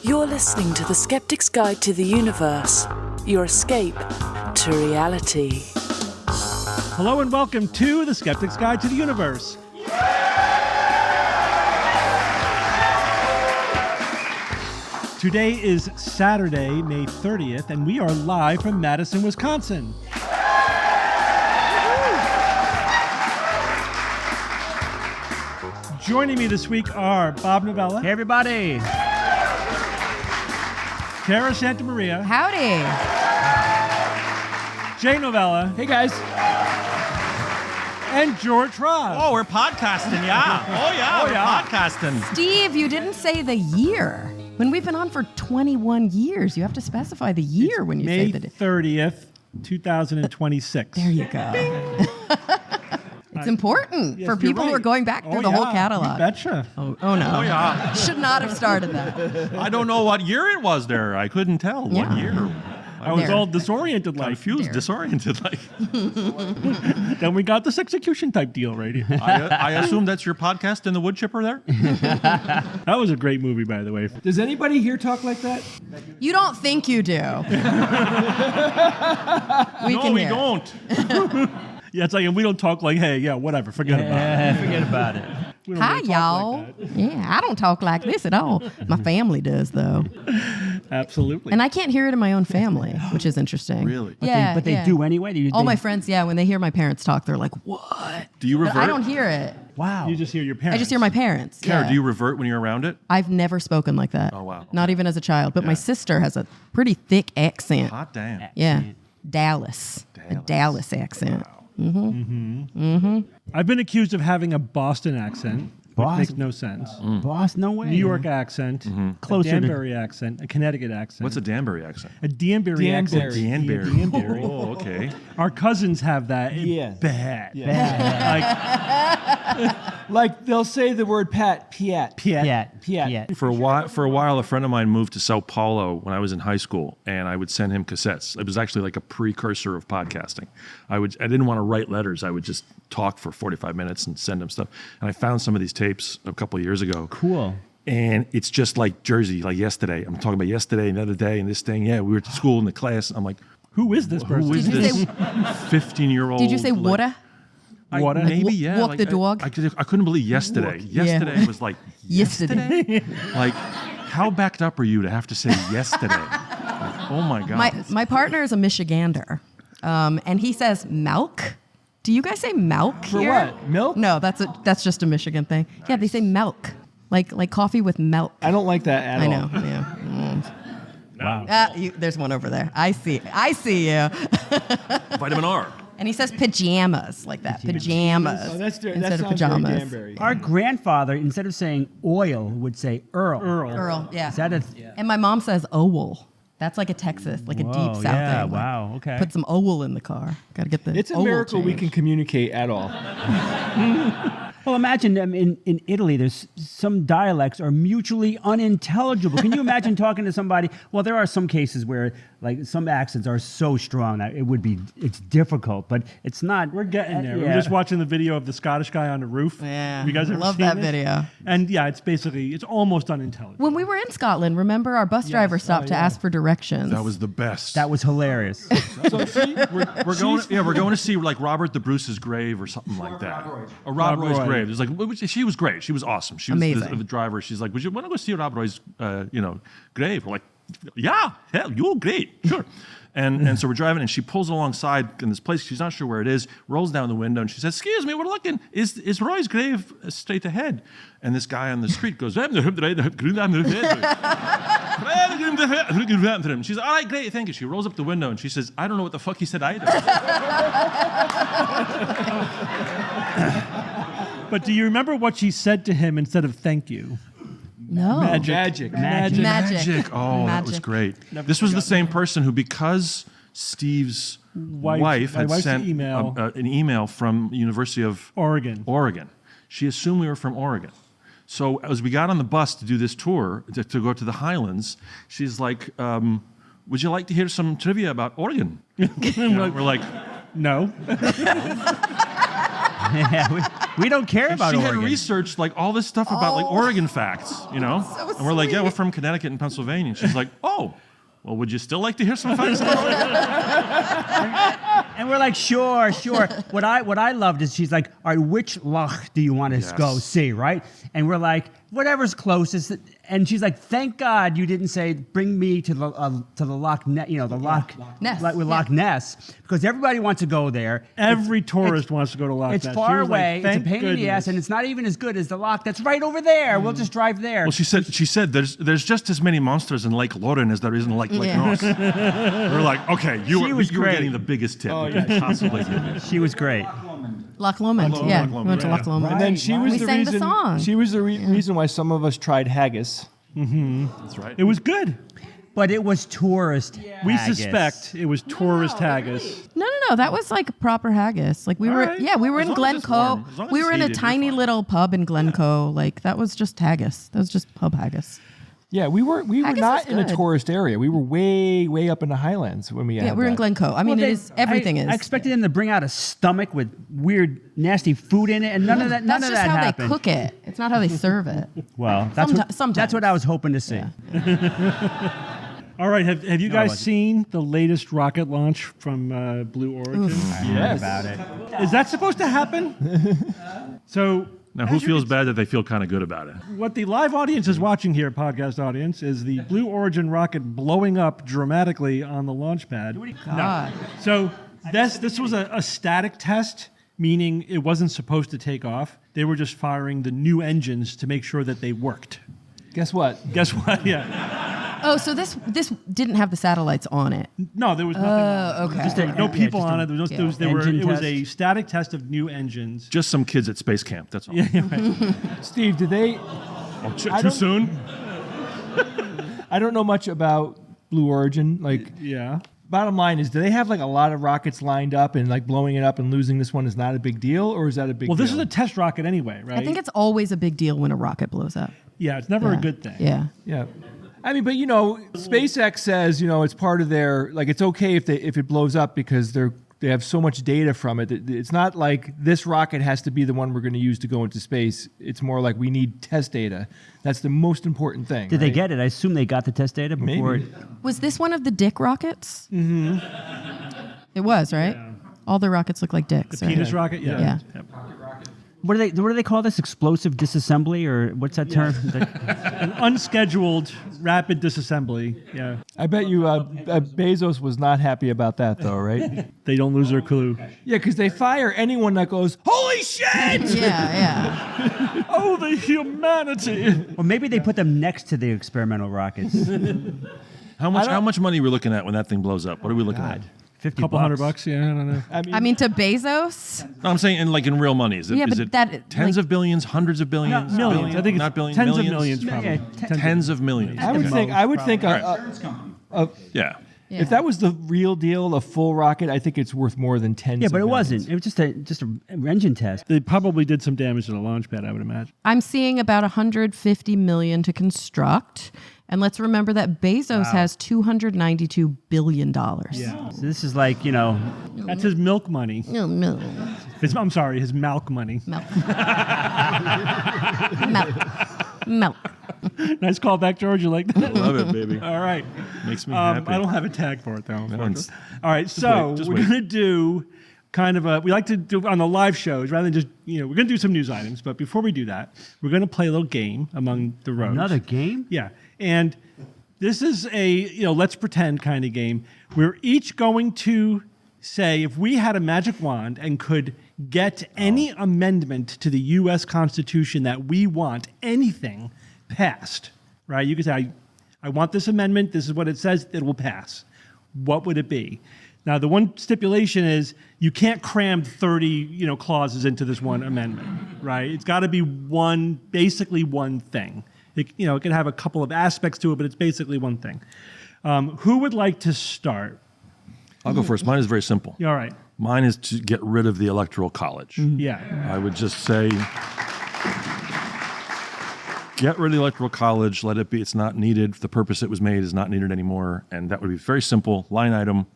You're listening to the Skeptics Guide to the Universe, your escape to reality. Hello and welcome to the Skeptics Guide to the Universe. Today is Saturday, May 30th, and we are live from Madison, Wisconsin. Joining me this week are Bob Novella. Hey, everybody. Cara Santamaria. Howdy. Jay Novella. Hey, guys. And George Ross. Oh, we're podcasting, yeah. We're podcasting. Steve, you didn't say the year. When we've been on for 21 years, you have to specify the year when you May say the 30th, 2026. There you go. It's important for people who are going back through the whole catalog. You betcha. Oh, no. Oh, yeah. Should not have started that. I don't know what year it was there. I couldn't tell what year. I was There. all disoriented like. Confused, disoriented like. Then we got this execution type deal right here. I assume that's your podcast in the wood chipper there? That was a great movie, by the way. Does anybody here talk like that? You don't think you do. we don't. Yeah, it's like we don't talk like, hey, yeah, whatever, forget about it. Forget about it. We don't Hi, really talk y'all. like that. Yeah, I don't talk like this at all. My family does, though. Absolutely. And I can't hear it in my own family, which is interesting. Really? But they do anyway? All my friends, when they hear my parents talk, they're like, what? Do you revert? But I don't hear it. Wow. You just hear your parents. I just hear my parents. Cara, yeah. do you revert when you're around it? I've never spoken like that. Oh, wow. Not even as a child. But my sister has a pretty thick accent. Hot damn. Yeah. Dallas. A Dallas accent. Wow. I've been accused of having a Boston accent. Which makes no sense. Boss, no way. New York accent, Closer a to- Danbury accent, a Connecticut accent. What's a Danbury accent? A Danbury accent? Danbury. Danbury. Oh, okay. Our cousins have that. Yeah. Bad. Like they'll say the word Piat. Piat. For a while, a friend of mine moved to Sao Paulo when I was in high school, and I would send him cassettes. It was actually like a precursor of podcasting. I didn't want to write letters. I would just talk for 45 minutes and send him stuff. And I found some of these tapes a couple of years ago. Cool. And it's just like Jersey, like yesterday. I'm talking about yesterday, another day, and this thing. Yeah, we were at school in the class. I'm like, Who is this person? who is Did you this say- 15-year-old? Did you say water? Water? Maybe, yeah. Walk the dog? I couldn't believe yesterday. Yesterday was like, Yesterday. like, how backed up are you to have to say yesterday? Like, oh my God. My partner is a Michigander, and he says milk. Do you guys say milk For here? what? Milk? No, that's just a Michigan thing. Yeah, they say milk, like coffee with milk. I don't like that at all. I know. Yeah. Wow. There's one over there. I see you. Vitamin R. And he says pajamas like that. Pajamas. Oh, that instead of sounds pajamas. very Danbury. Our grandfather, instead of saying oil, would say Earl. Earl, yeah. Is that a... And my mom says owel. That's like a Texas, like a deep Whoa, South yeah, thing. Like, wow, okay. Put some owel in the car. Got to get the It's a owel miracle we change. can communicate at all. Well, imagine in Italy, there's some dialects are mutually unintelligible. Can you imagine talking to somebody? Well, there are some cases where like some accents are so strong that it's difficult, but it's not. We're getting there. Yeah. We're just watching the video of the Scottish guy on the roof. Yeah, Have you guys I ever love seen that this? video. And yeah, it's almost unintelligible. When we were in Scotland, remember our bus driver stopped to ask for directions. That was the best. That was hilarious. So we're going to see like Robert the Bruce's grave or something like that. Or Rob Roy's Roy. grave. It's like she was great. She was awesome. She was Amazing. the driver. She's like, would you want to go see Rob Roy's grave? We're like, yeah, hell, you're great, sure. And so we're driving, and she pulls alongside in this place. She's not sure where it is. Rolls down the window, and she says, "Excuse me, we're looking. Is Roy's grave straight ahead?" And this guy on the street goes, She's like, "All right, great, thank you." She rolls up the window, and she says, "I don't know what the fuck he said either." But do you remember what she said to him instead of thank you? No. Magic. Magic. Oh, that was Magic. great. This was the same person who, because Steve's wife had wife's sent email. an email from the University of Oregon. She assumed we were from Oregon. So as we got on the bus to do this tour, to go to the Highlands, she's like, would you like to hear some trivia about Oregon? We're like, No. Yeah, we don't care about She had Oregon. researched like all this stuff about like Oregon facts, you know? So and we're like, yeah, sweet. we're from Connecticut and Pennsylvania. And she's like, oh, well, would you still like to hear some facts about Oregon? And we're like, sure. What I loved is she's like, all right, which loch do you want to Yes. go see, right? And we're like, whatever's closest. And she's like, thank God you didn't say bring me to the Loch Ness, the Loch Ness, with yeah. Loch Ness, because everybody wants to go there. Every tourist wants to go to Loch Ness. It's She far was like, away. It's a "Thank pain in the ass, goodness." and it's not even as good as the Loch that's right over there. We'll just drive there. Well, she said there's just as many monsters in Lake Loren as there is in Lake Ness. We're like, okay, you She were was great. getting the biggest tip we could possibly give you. She was great. Loch Lomond. Yeah, Loch Lomond, we went to yeah. Loch Lomond. And then she was We the sang the reason. song. She was the reason why some of us tried haggis. That's right. It was good. But it was tourist. We haggis. suspect it was tourist haggis. No. That was like proper haggis. Like we were, right. we were As in long as it's Glencoe. warm. As long as We it's were in a heated, you're tiny fine. little pub in Glencoe. Like that was just haggis. That was just pub haggis. Yeah, we were Haggis not is in a good. tourist area. We were way up in the Highlands when we had Yeah, we're in that. Glencoe. I mean, Well, it is everything I is. expected them to bring out a stomach with weird, nasty food in it, and none of that. None That's of just that how happened. they cook it. It's not how they serve it. Well, that's Sometimes. that's what I was hoping to see. Yeah. All right, have you I guys wasn't. seen the latest rocket launch from Blue Origin? Yes. About it. Is that supposed to happen? So Now, who feels bad that they feel kind of good about it? what the live audience is watching here, podcast audience, is the Blue Origin rocket blowing up dramatically on the launch pad. God. So this was a static test, meaning it wasn't supposed to take off. They were just firing the new engines to make sure that they worked. Guess what? Guess what? Yeah. Oh, so this didn't have the satellites on it. No, there was nothing on it. Okay. Just There were no Yeah, people just a- on it. There was no, there was, there were, Engine it was test. a static test of new engines. Just some kids at space camp. That's all. Steve, did they? Oh, I too don't- soon? I don't know much about Blue Origin. Like, Yeah. bottom line is, do they have like a lot of rockets lined up and like blowing it up and losing this one is not a big deal, or is that a big Well, deal? this is a test rocket anyway, right? I think it's always a big deal when a rocket blows up. yeah, it's never Yeah. a good thing. Yeah. Yeah. I mean, but SpaceX says, it's part of their, like, it's okay if it blows up because they have so much data from it. It's not like this rocket has to be the one we're going to use to go into space. It's more like we need test data. That's the most important thing. Did they right? get it? I assume they got the test data before. Maybe. Was this one of the dick rockets? Mm-hmm. It was, right? All the rockets look like dicks. The right? penis rocket? Yeah. Yeah. Yep. What do they call this? Explosive disassembly, or what's that term? An unscheduled rapid disassembly. Yeah. I bet you Bezos was not happy about that, though, right? They don't lose their clue. Yeah, because they fire anyone that goes, holy shit! Yeah. Oh, the humanity. Or maybe they put them next to the experimental rockets. How much money are we looking at when that thing blows up? What are we looking at? $50. Couple $100, yeah, I don't know. I mean, to Bezos, No, I'm saying in real money. Is it, Yeah, is but it that, tens like- of billions, hundreds of billions? Millions. Billions? I think it's not billions. tens millions? of millions, probably. Yeah, Tens of millions. I would think Yeah. Yeah. if that was the real deal, a full rocket, I think it's worth more than tens Yeah, of but it millions. wasn't. It was just a engine test. They probably did some damage to the launch pad, I would imagine. I'm seeing about 150 million to construct. And let's remember that Bezos has $292 billion. Yeah. So this is like, That's his milk money. No, no. I'm sorry, his milk money. Milk. Milk. Nice call back, George. You like that? Love it, baby. All right. Makes me happy. I don't have a tag for it, though. it's- All right, so just we're wait. going to do kind of we like to do on the live shows, rather than just, we're going to do some news items. But before we do that, we're going to play a little game among the rows. Another game? Yeah. And this is a, let's pretend kind of game. We're each going to say if we had a magic wand and could get any amendment to the U.S. Constitution that we want, anything passed, right? You could say, I want this amendment. This is what it says. It will pass. What would it be? Now, the one stipulation is you can't cram 30, clauses into this one amendment, right? It's got to be basically one thing. It can have a couple of aspects to it, but it's basically one thing. Who would like to start? I'll go first. Mine is very simple. All right. Mine is to get rid of the Electoral College. Yeah. I would just say, get rid of the Electoral College. Let it be. It's not needed. The purpose it was made is not needed anymore. And that would be very simple. Line item.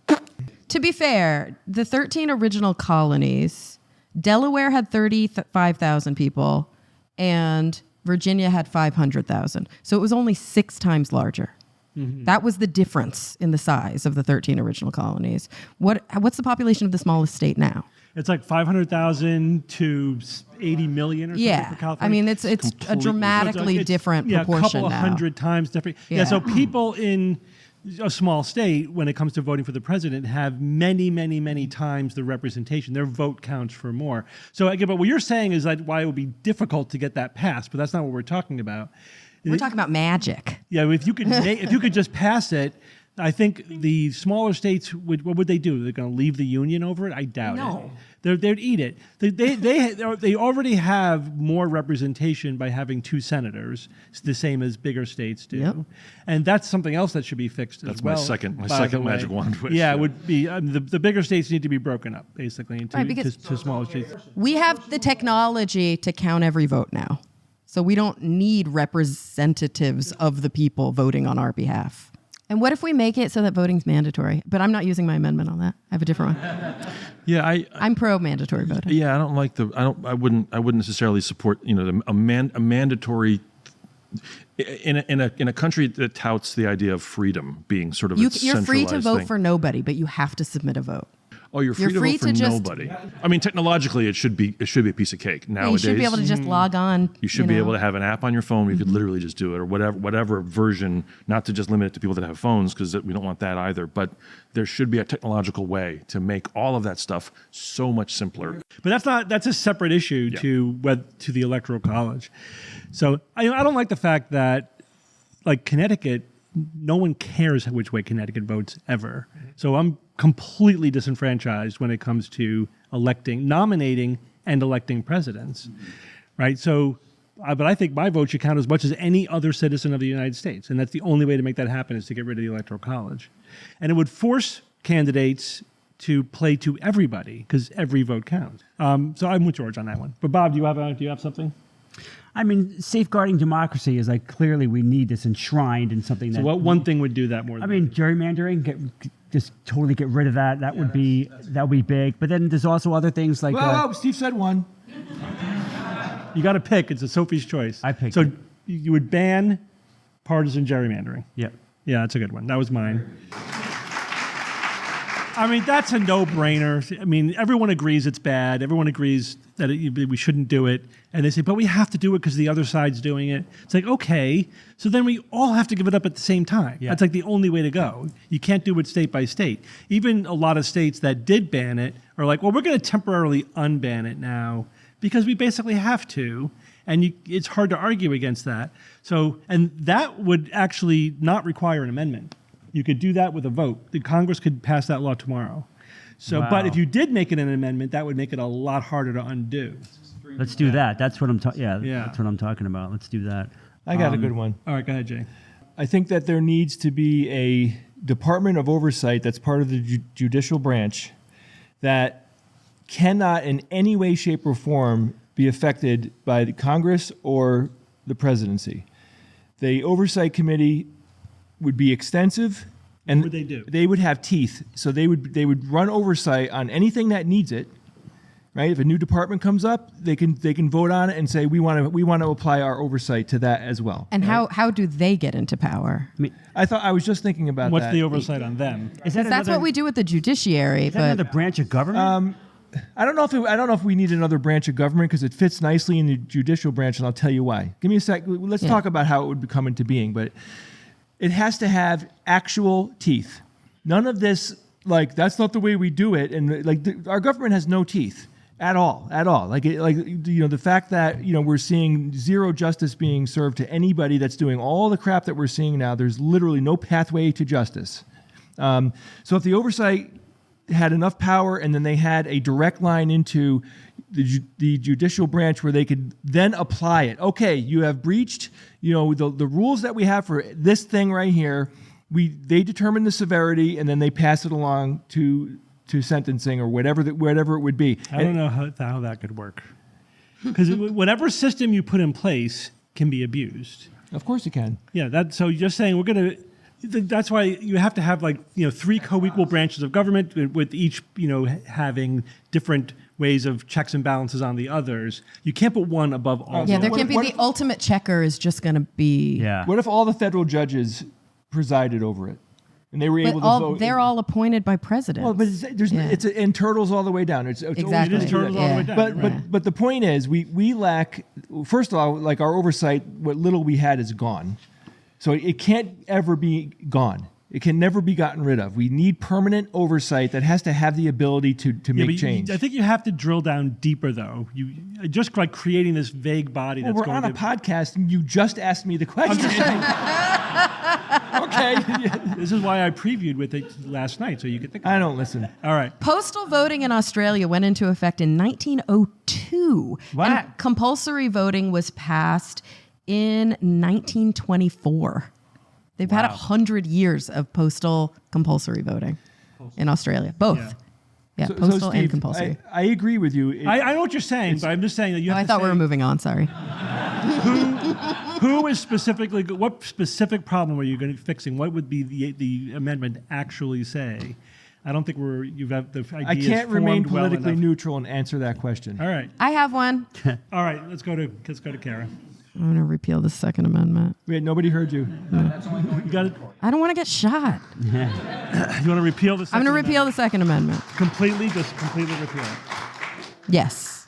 To be fair, the 13 original colonies Delaware had 35,000 people, and Virginia had 500,000. So it was only 6 times larger. That was the difference in the size of the 13 original colonies. What's the population of the smallest state now? It's like 500,000 to 80 million or something for California. I mean, it's a dramatically different proportion a couple of now. 100 times different. Yeah, so people in a small state, when it comes to voting for the president, have many, many, many times the representation. Their vote counts for more. So again, but what you're saying is that why it would be difficult to get that passed, but that's not what we're talking about. We're talking about magic. Yeah, if you could just pass it, I think the smaller states what would they do? They're going to leave the union over it? I doubt it. They'd eat it. They already have more representation by having 2 senators. It's the same as bigger states do, Yep. and that's something else that should be fixed as well. That's my by second the way. magic wand wish. Yeah, it would be the bigger states need to be broken up basically into Right, because- to smaller states. We have the technology to count every vote now. So we don't need representatives of the people voting on our behalf. And what if we make it so that voting's mandatory? But I'm not using my amendment on that. I have a different one. Yeah, I'm pro mandatory voting. Yeah, I don't like I wouldn't necessarily support a mandatory in a country that touts the idea of freedom being sort of its You're free to centralized vote thing. for nobody, but you have to submit a vote. Oh, you're free to vote for nobody. I mean, technologically, it should be a piece of cake Yeah, nowadays. you should be able to just log on. You should be able to have an app on your phone where you could literally just do it, or whatever version. Not to just limit it to people that have phones, because we don't want that either. But there should be a technological way to make all of that stuff so much simpler. But that's a separate issue to the Electoral College. So I don't like the fact that, like Connecticut, no one cares which way Connecticut votes ever. So I'm completely disenfranchised when it comes to nominating and electing presidents, right? So, but I think my vote should count as much as any other citizen of the United States, and that's the only way to make that happen is to get rid of the Electoral College, and it would force candidates to play to everybody because every vote counts. So I'm with George on that one. But Bob, do you have something? I mean, safeguarding democracy is like clearly we need this enshrined in something that. So what one thing would do that more? I mean, gerrymandering. Just totally get rid of that. That would be big. But then there's also other things like. Whoa, Steve said one. You got to pick. It's a Sophie's choice. I picked So it. you would ban partisan gerrymandering. Yeah. Yeah, that's a good one. That was mine. I mean, that's a no-brainer. I mean, everyone agrees it's bad. Everyone agrees that we shouldn't do it. And they say, but we have to do it because the other side's doing it. It's like, okay, so then we all have to give it up at the same time. Yeah. That's like the only way to go. You can't do it state by state. Even a lot of states that did ban it are like, well, we're going to temporarily unban it now because we basically have to. And it's hard to argue against that. So, and that would actually not require an amendment. You could do that with a vote. The Congress could pass that law tomorrow. So, But if you did make it an amendment, that would make it a lot harder to undo. Let's do that. That's what I'm talking. Yeah, Yeah. that's what I'm talking about. Let's do that. I got a good one. All right, go ahead, Jay. I think that there needs to be a Department of Oversight that's part of the judicial branch that cannot in any way, shape, or form be affected by the Congress or the presidency. The Oversight Committee would be extensive, and What would they do? They would have teeth. So they would run oversight on anything that needs it. Right? If a new department comes up, they can vote on it and say we want to apply our oversight to that as well. And how do they get into power? I was just thinking about What's that. the oversight on them? Is that That's what we do with the judiciary. Is that another But branch of government? I don't know if we need another branch of government because it fits nicely in the judicial branch, and I'll tell you why. Give me a sec. Let's talk about how it would come into being, but it has to have actual teeth. None of this, like, that's not the way we do it, and our government has no teeth at all. The fact that we're seeing zero justice being served to anybody that's doing all the crap that we're seeing now. There's literally no pathway to justice. So if the oversight had enough power and then they had a direct line into the judicial branch where they could then apply it. Okay, you have breached, the rules that we have for this thing right here. They determine the severity and then they pass it along to sentencing or whatever it would be. I don't know how that could work. Because whatever system you put in place can be abused. Of course it can. Yeah, so you're saying we're going to. That's why you have to have 3 co-equal branches of government with each having different ways of checks and balances on the others. You can't put one above all. Yeah, the there others. can be the ultimate checker is just going to be. Yeah. What if all the federal judges presided over it, and they were But able to vote? they're all appointed by presidents. Well, but it's and turtles all the way down. It's Exactly. always It is gonna turtles be all the that. way down. But you're right. but the point is, we lack. First of all, like our oversight, what little we had is gone, so it can't ever be gone. It can never be gotten rid of. We need permanent oversight that has to have the ability to Yeah, make but change. I think you have to drill down deeper, though. You just like creating this vague body Well, that's we're going on a to. podcast, and you just asked me the question. Okay. This is why I previewed with it last night, so you could think. I don't listen. All right. Postal voting in Australia went into effect in 1902. What? And compulsory voting was passed in 1924. They've had 100 years of postal compulsory voting in Australia. Both. Yeah, So, postal Steve, and compulsory. I agree with you. I know what you're saying, but I'm just saying that you have I to thought we say were moving on. Sorry. who is specifically, what specific problem are you going to be fixing? What would be the amendment actually say? I don't think you've got the idea. I can't remain well politically enough. neutral and answer that question. All right. I have one. All right. Let's go to Kara. I'm going to repeal the Second Amendment. Wait, nobody heard you. You got it. I don't want to get shot. You want to repeal the I'm going to repeal the Second Amendment. completely? Just completely repeal it. Yes.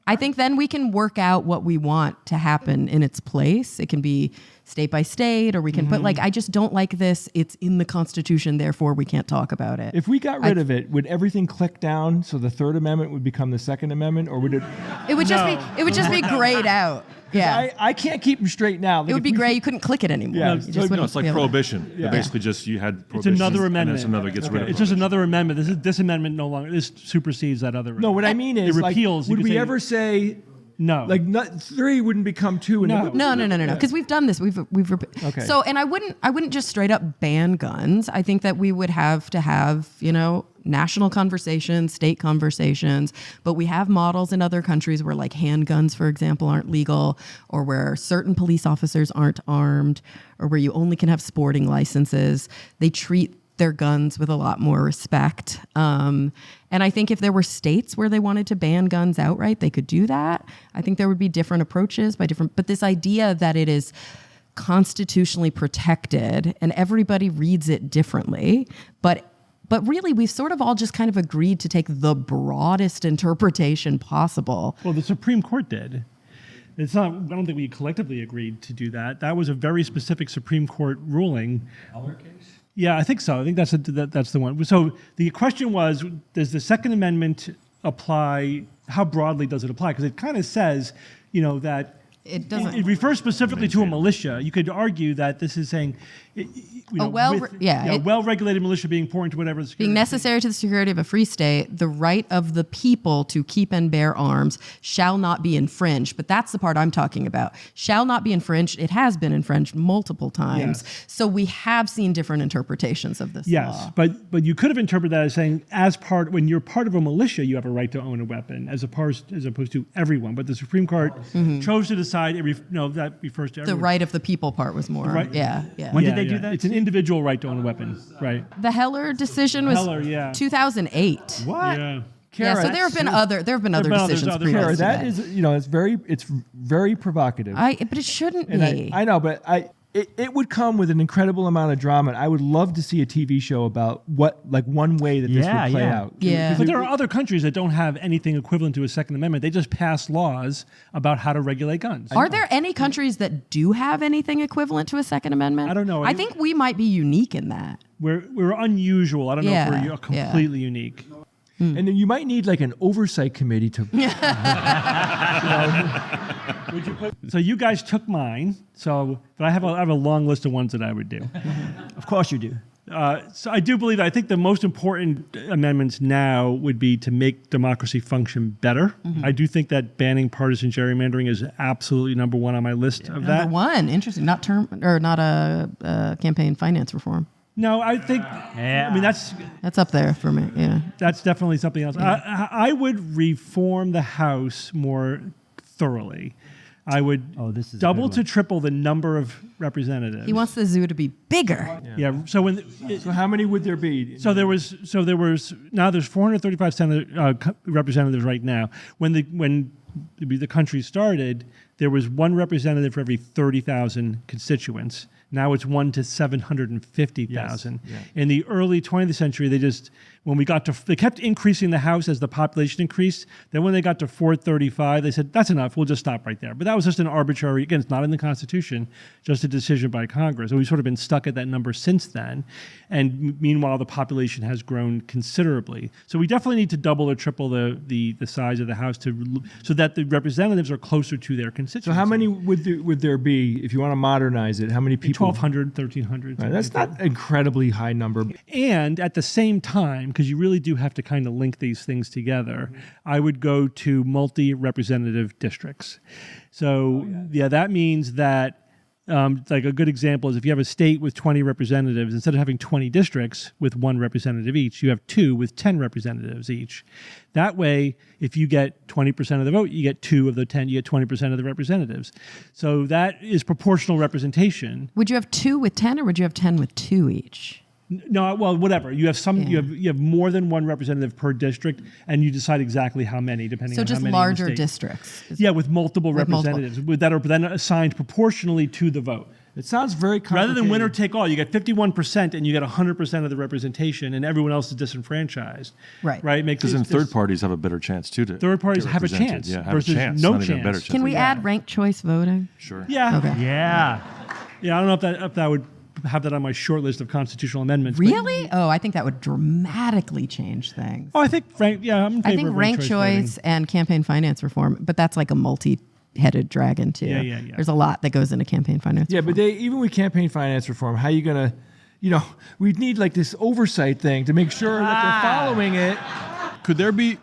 I think then we can work out what we want to happen in its place. It can be state by state, or we can put I just don't like this. It's in the Constitution, therefore we can't talk about it. If we got rid of it, would everything click down so the Third Amendment would become the Second Amendment, or would it? It would just be grayed out. Yeah. I can't keep them straight now. Like it would if be we- gray. You couldn't click it anymore. Yeah, You so just no, wouldn't It's like be able to- prohibition. Yeah. Basically, just you had It's prohibition. another And amendment. then another gets rid of It's just another amendment. This amendment no longer. This supersedes that other. No, what I mean is, it like, repeals. You would could we say- ever say No. like three wouldn't become two? And No. it would- No. Because we've done this. We've Okay. So, and I wouldn't just straight up ban guns. I think that we would have to have national conversations, state conversations. But we have models in other countries where like handguns, for example, aren't legal, or where certain police officers aren't armed, or where you only can have sporting licenses. They treat their guns with a lot more respect. And I think if there were states where they wanted to ban guns outright, they could do that. I think there would be different approaches but this idea that it is constitutionally protected and everybody reads it differently, but really we've sort of all just kind of agreed to take the broadest interpretation possible. Well, the Supreme Court did. It's not. I don't think we collectively agreed to do that. That was a very specific Supreme Court ruling. Our case? Yeah, I think so. I think that's the one. So the question was, does the Second Amendment apply? How broadly does it apply? Because it kind of says, that It doesn't. It refers specifically to a militia. You could argue that this is saying, well-regulated militia being important to whatever the security. Being necessary to the security of a free state, the right of the people to keep and bear arms shall not be infringed. But that's the part I'm talking about. Shall not be infringed. It has been infringed multiple times. Yes. So we have seen different interpretations of this Yes, law. but you could have interpreted that as saying, when you're part of a militia, you have a right to own a weapon, as opposed to everyone. But the Supreme Court chose to decide that refers to The everyone. right of the people part was more. right- Yeah. When did they do that? It's an individual right to own a weapon, right? The Heller decision was Heller, yeah. 2008. What? Yeah. Yeah, so Kara, there have been other been others, decisions other previous Kara, to that is, it's very provocative. but it shouldn't And be. I know, but it would come with an incredible amount of drama. And I would love to see a TV show about one way that this Yeah, would play yeah. out. Yeah. But there are other countries that don't have anything equivalent to a Second Amendment. They just pass laws about how to regulate guns. Are there any countries that do have anything equivalent to a Second Amendment? I don't know. I think we might be unique in that. We're unusual. I don't know Yeah, if we're completely unique. And then you might need like an oversight committee to. So you guys took mine. But I have a long list of ones that I would do. Of course you do. So I do believe that I think the most important amendments now would be to make democracy function better. I do think that banning partisan gerrymandering is absolutely number one on my list of that. Number one, interesting. Not a campaign finance reform. No, I think. Yeah. I mean, that's That's up there for me. Yeah. definitely something else. I would reform the House more thoroughly. I would Oh, this is a double good to one. triple the number of representatives. He wants the zoo to be bigger. Yeah. So when So how many would there be? so there was now there's 435 representatives right now. When the country started, there was one representative for every 30,000 constituents. Now it's 1 to 750,000. Yes, In the early 20th century, they kept increasing the House as the population increased. Then when they got to 435, they said, that's enough, we'll just stop right there. But that was just an arbitrary, again, it's not in the Constitution, just a decision by Congress. And we've sort of been stuck at that number since then. And meanwhile, the population has grown considerably. So we definitely need to double or triple the size of the House so that the representatives are closer to their constituents. So how many would there be if you want to modernize it? How many people? 1,200, 1,300. Right, that's not an incredibly high number. And at the same time, because you really do have to kind of link these things together, I would go to multi-representative districts. So that means that like a good example is if you have a state with 20 representatives, instead of having 20 districts with 1 representative each, you have 2 with 10 representatives each. That way, if you get 20% of the vote, you get 2 of the 10, you get 20% of the representatives. So that is proportional representation. Would you have 2 with 10 or would you have 10 with 2 each? No, well, whatever. You have you have more than 1 representative per district, and you decide exactly how many, depending So on how just many. in the larger state. districts. Yeah, with multiple With multiple. representatives that are then assigned proportionally to the vote. It sounds very complicated. Rather than winner take all, you get 51% and you get 100% of the representation, and everyone else is disenfranchised. Right. Right. Because then third parties have a better chance too. Third parties get have a represented. chance Yeah, have versus a chance. no Not even a better chance. chance. Can we add ranked choice voting? Sure. Yeah. Okay. Yeah. Yeah. I don't know if that would have that on my short list of constitutional amendments. but- Really? Oh, I think that would dramatically change things. Oh, I think I'm in favor I think of ranked choice voting. and campaign finance reform, but that's like a multi-headed dragon too. Yeah. There's a lot that goes into campaign finance. Yeah, but even with campaign finance reform, how are you going to, we'd need like this oversight thing to make sure that they're following it. Could there be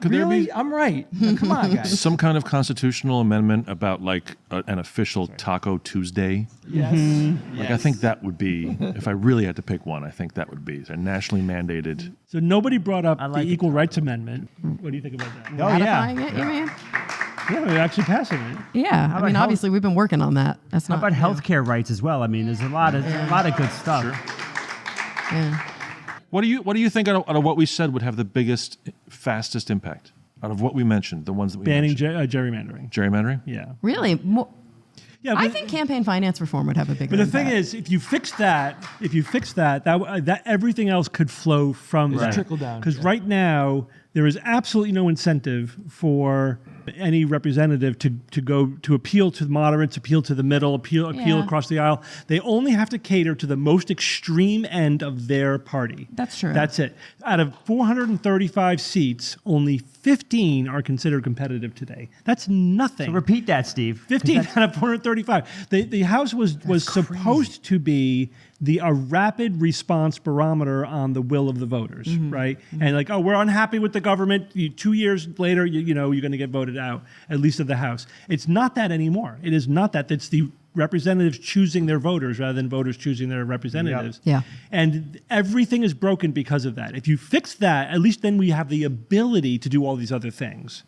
I'm right. Now, come on, guys. some kind of constitutional amendment about like an official Taco Tuesday? Yes. Like I think that would be, if I really had to pick one, I think that would be a nationally mandated. So nobody brought up I like the it. Equal Rights Amendment. What do you think about that? Oh, Ratifying yeah. it, you mean? Yeah, we're actually passing it. Yeah. I about mean, health- obviously, we've been working on that. That's How not about healthcare rights as well? I mean, there's a lot of good stuff. Yeah. What do you think out of what we said would have the biggest, fastest impact? Out of what we mentioned, the ones that we Banning mentioned. gerrymandering. Gerrymandering? Yeah. Really? Yeah. I think campaign finance reform would have a bigger But the thing impact. is, if you fix that, that everything else could flow from that. trickle down, Because yeah. right now there is absolutely no incentive for any representative to appeal to the moderates, appeal to the middle, appeal Yeah. across the aisle. They only have to cater to the most extreme end of their party. That's true. That's it. Out of 435 seats, only 15 are considered competitive today. That's nothing. Repeat that, Steve. 15 out of 435. The House was supposed to be a rapid response barometer on the will of the voters, right? And like, oh, we're unhappy with the government. 2 years later, you're going to get voted out, at least of the House. It's not that anymore. It is not that. It's the representatives choosing their voters rather than voters choosing their representatives. Yeah. And everything is broken because of that. If you fix that, at least then we have the ability to do all these other things.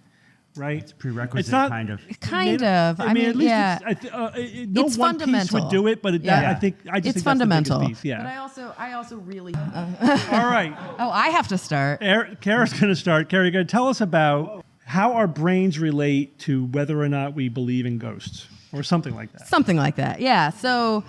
Right? It's prerequisite, kind of. Kind of. I mean, at least yeah. no It's one piece fundamental. would do it, but Yeah. I just It's think that's fundamental. the biggest piece. But Yeah. I also really. All right. Oh, I have to start. Kara's going to start. Kara, you're going to tell us about how our brains relate to whether or not we believe in ghosts or something like that. Something like that. Yeah. So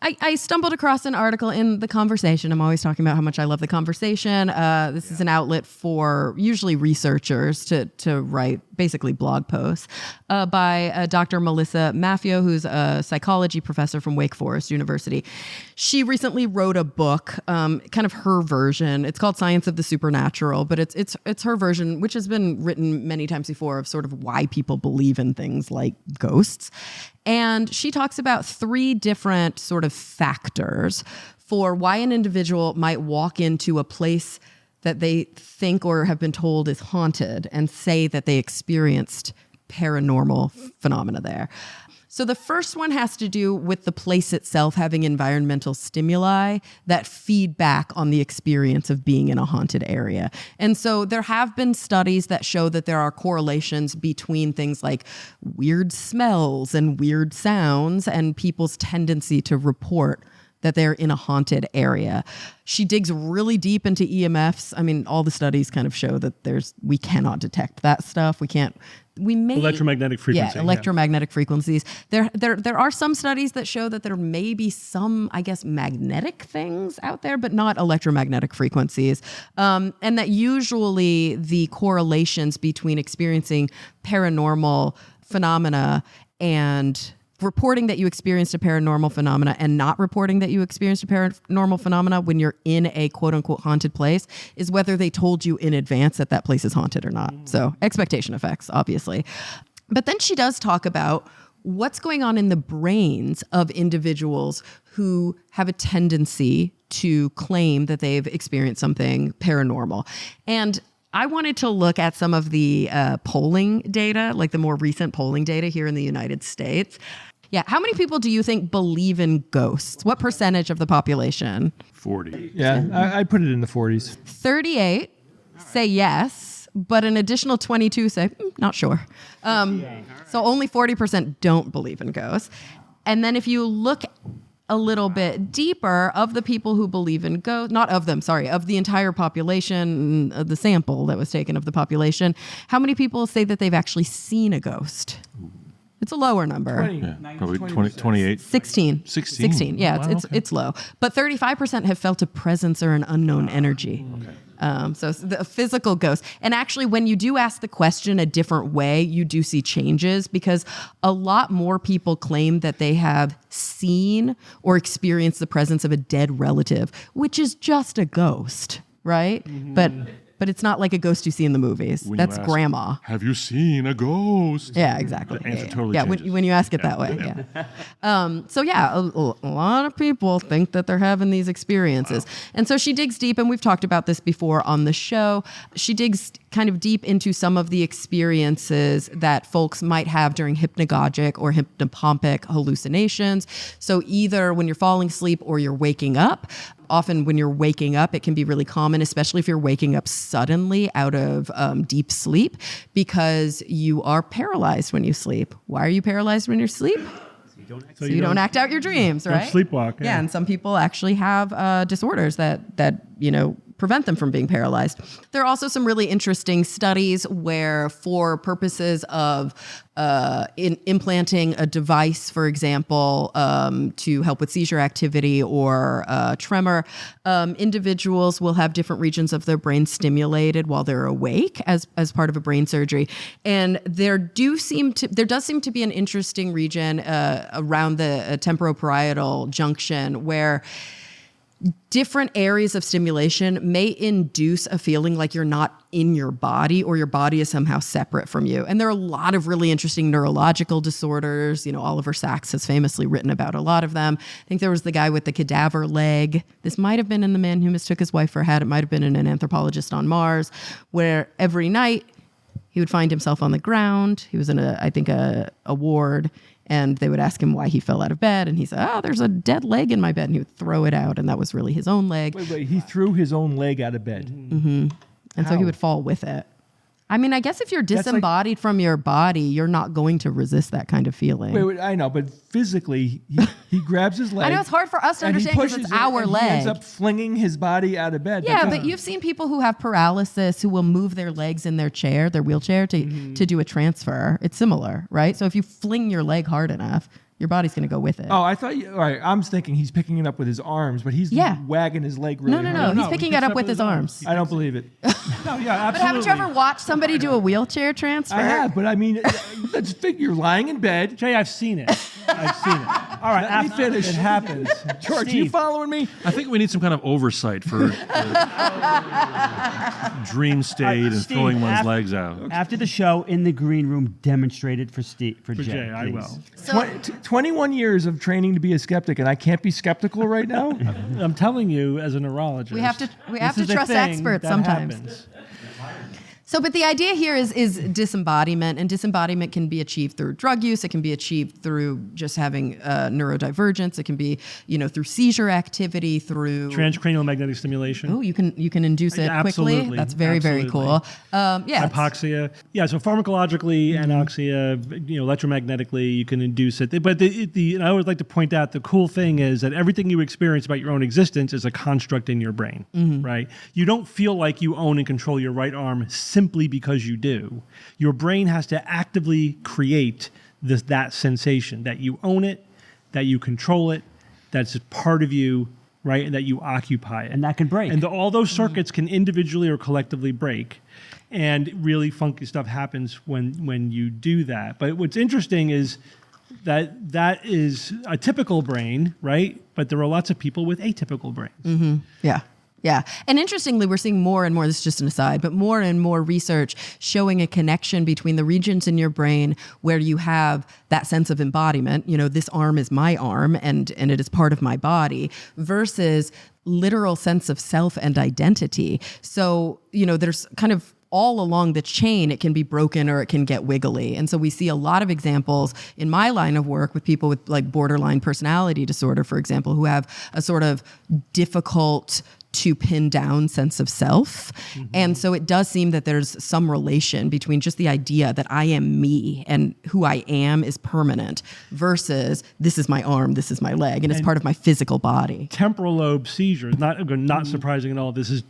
I stumbled across an article in The Conversation. I'm always talking about how much I love The Conversation. This is an outlet for usually researchers to write basically blog posts by Dr. Melissa Maffio, who's a psychology professor from Wake Forest University. She recently wrote a book, kind of her version. It's called Science of the Supernatural, but it's her version, which has been written many times before, of sort of why people believe in things like ghosts. And she talks about 3 different sort of factors for why an individual might walk into a place that they think or have been told is haunted and say that they experienced paranormal phenomena there. So the first one has to do with the place itself having environmental stimuli that feed back on the experience of being in a haunted area. And so there have been studies that show that there are correlations between things like weird smells and weird sounds and people's tendency to report that they're in a haunted area. She digs really deep into EMFs. I mean, all the studies kind of show that we cannot detect that stuff. We may Electromagnetic frequency. Yeah, electromagnetic frequencies. There are some studies that show that there may be some, I guess, magnetic things out there, but not electromagnetic frequencies. And that usually the correlations between experiencing paranormal phenomena and reporting that you experienced a paranormal phenomena and not reporting that you experienced a paranormal phenomena when you're in a quote unquote haunted place is whether they told you in advance that that place is haunted or not. So expectation effects, obviously. But then she does talk about what's going on in the brains of individuals who have a tendency to claim that they've experienced something paranormal. And I wanted to look at some of the polling data, like the more recent polling data here in the United States. Yeah. How many people do you think believe in ghosts? What percentage of the population? 40. Yeah, I put it in the 40s. 38 say yes, but an additional 22 say, not sure. So only 40% don't believe in ghosts. And then if you look a little bit deeper, of the people who believe in ghosts, of the entire population, the sample that was taken of the population, how many people say that they've actually seen a ghost? It's a lower number. Probably 28. 16. 16. Yeah, Wow, it's low. But 35% have felt a presence or an unknown energy. So the physical ghost. And actually, when you do ask the question a different way, you do see changes because a lot more people claim that they have seen or experienced the presence of a dead relative, which is just a ghost, right? But it's not like a ghost you see in the movies. When That's you ask, grandma. Have you seen a ghost? Yeah, exactly. The answer yeah, totally yeah. changes. When you ask it that way, yeah. So yeah, a lot of people think that they're having these experiences. Wow. And so she digs deep, and we've talked about this before on the show. She digs kind of deep into some of the experiences that folks might have during hypnagogic or hypnopompic hallucinations. So either when you're falling asleep or you're waking up. Often when you're waking up, it can be really common, especially if you're waking up suddenly out of deep sleep, because you are paralyzed when you sleep. Why are you paralyzed when you sleep? So you don't act out your dreams, right? Don't sleepwalk. Yeah, and some people actually have disorders that prevent them from being paralyzed. There are also some really interesting studies where, for purposes of implanting a device, for example, to help with seizure activity or tremor, individuals will have different regions of their brain stimulated while they're awake as part of a brain surgery. And there does seem to be an interesting region around the temporoparietal junction where different areas of stimulation may induce a feeling like you're not in your body or your body is somehow separate from you. And there are a lot of really interesting neurological disorders. Oliver Sacks has famously written about a lot of them. I think there was the guy with the cadaver leg. This might have been in The Man Who Mistook His Wife for a Hat. It might have been in An Anthropologist on Mars, where every night he would find himself on the ground. He was in a ward. And they would ask him why he fell out of bed. And he said, there's a dead leg in my bed. And he would throw it out. And that was really his own leg. Wait, he threw his own leg out of bed. Mm-hmm. And so he would fall with it. I mean, I guess if you're disembodied from your body, you're not going to resist that kind of feeling. Wait, I know, but physically, he grabs his leg. I know it's hard for us to understand because it's our leg. He ends up flinging his body out of bed. Yeah, but you've seen people who have paralysis who will move their legs in their wheelchair to do a transfer. It's similar, right? So if you fling your leg hard enough, your body's going to go with it. Oh, I thought all right, I'm thinking he's picking it up with his arms, but he's wagging his leg really hard. No, he's picking it up with his arms. I don't believe it. No, yeah, absolutely. But haven't you ever watched somebody do a wheelchair transfer? I have, but I mean, let's figure you're lying in bed. Jay, I've seen it. All right, Let me finish. It happens. George, Steve, you following me? I think we need some kind of oversight for dream state and Steve, throwing one's legs out. After the show, in the green room, demonstrate it for Jay. Jay, I please. will. 21 years of training to be a skeptic, and I can't be skeptical right now? I'm telling you, as a neurologist, we have to this is a trust thing experts that sometimes. happens. So, but the idea here is disembodiment, and disembodiment can be achieved through drug use. It can be achieved through just having neurodivergence. It can be, through seizure activity, through Transcranial magnetic stimulation. Oh, you can induce it Yeah, quickly. absolutely. That's very, very cool. Hypoxia. Yeah, so pharmacologically, anoxia, electromagnetically, you can induce it. But I always like to point out the cool thing is that everything you experience about your own existence is a construct in your brain, right? You don't feel like you own and control your right arm simply because you do. Your brain has to actively create that sensation that you own it, that you control it, that's a part of you, right? And that you occupy it. And that can break. And all those circuits can individually or collectively break. And really funky stuff happens when you do that. But what's interesting is that is a typical brain, right? But there are lots of people with atypical brains. Yeah. Yeah. And interestingly, we're seeing more and more, this is just an aside, but more and more research showing a connection between the regions in your brain where you have that sense of embodiment, this arm is my arm and it is part of my body, versus literal sense of self and identity. So, there's kind of all along the chain, it can be broken or it can get wiggly. And so we see a lot of examples in my line of work with people with like borderline personality disorder, for example, who have a sort of difficult to pin down sense of self. And so it does seem that there's some relation between just the idea that I am me and who I am is permanent versus this is my arm, this is my leg, and it's part of my physical body. Temporal lobe seizures, not surprising at all. This is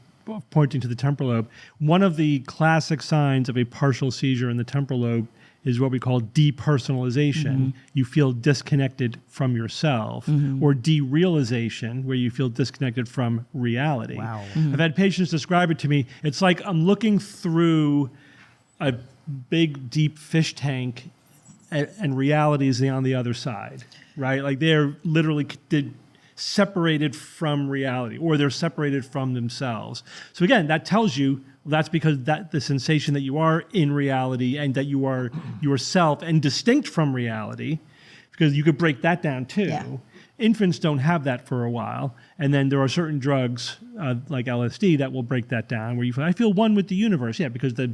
pointing to the temporal lobe. One of the classic signs of a partial seizure in the temporal lobe is what we call depersonalization. You feel disconnected from yourself, or derealization, where you feel disconnected from reality. Wow. I've had patients describe it to me. It's like I'm looking through a big, deep fish tank, and reality is on the other side, right? Like they're literally separated from reality, or they're separated from themselves. So again, that tells you that's because the sensation that you are in reality and that you are yourself and distinct from reality, because you could break that down too. Yeah. Infants don't have that for a while, and then there are certain drugs like LSD that will break that down, where I feel one with the universe. Yeah, because the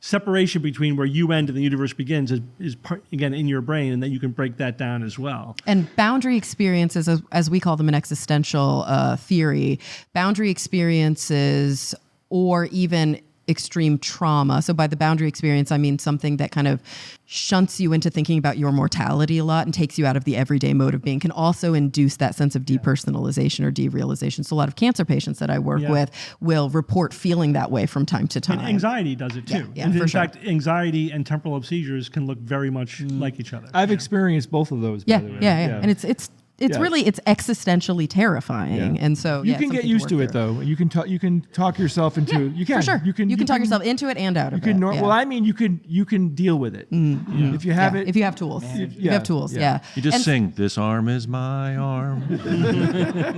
separation between where you end and the universe begins is part, again, in your brain, and then you can break that down as well. And boundary experiences, as we call them in existential theory, boundary experiences or even extreme trauma. So by the boundary experience, I mean something that kind of shunts you into thinking about your mortality a lot and takes you out of the everyday mode of being, can also induce that sense of depersonalization or derealization. So a lot of cancer patients that I work with will report feeling that way from time to time. And anxiety does it too. Yeah, and for in sure. fact, anxiety and temporal lobe seizures can look very much like each other. I've experienced both of those. Yeah, by the way. yeah. And it's Yeah. really, it's existentially terrifying. Yeah. And so You can something get used work to it through. though. You can talk yourself into. You can For sure. You can talk yourself into it and out of it. Well, I mean, you can deal with it if you have it. If you have tools. If you have tools, yeah. You just And sing, "This arm is my arm."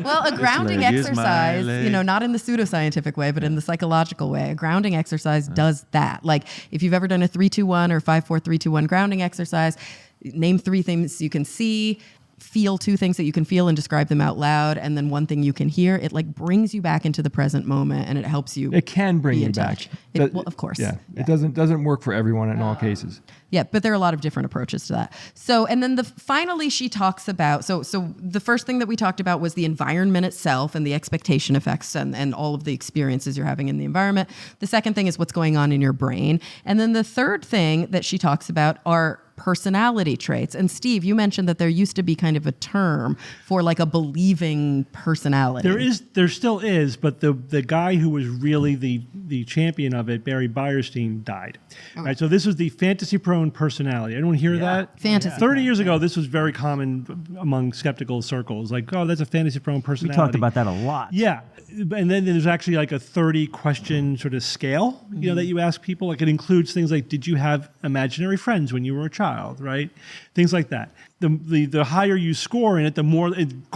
Well, a grounding leg is my exercise, leg. not in the pseudoscientific way, but in the psychological way. A grounding exercise does that. Like if you've ever done a 3-2-1 or 5-4-3-2-1 grounding exercise, name 3 things you can see, feel 2 things that you can feel and describe them out loud, and then 1 thing you can hear. It like brings you back into the present moment, and it helps you. It can bring be you in back. touch. Well, of course. Yeah. It doesn't work for everyone in all cases. Yeah, but there are a lot of different approaches to that. So, and then finally she talks about, so the first thing that we talked about was the environment itself and the expectation effects and all of the experiences you're having in the environment. The second thing is what's going on in your brain. And then the third thing that she talks about are personality traits. And Steve, you mentioned that there used to be kind of a term for like a believing personality. There still is, but the guy who was really the champion of it, Barry Beyerstein, died. Right, so this was the fantasy-prone personality. Anyone hear that? Fantasy. 30 years ago, this was very common among skeptical circles. Like, oh, that's a fantasy-prone We personality. talked about that a lot. Yeah. And then there's actually like a 30-question sort of scale, that you ask people. Like it includes things like, did you have imaginary friends when you were a child, right? Things like that. The higher you score in it, the more it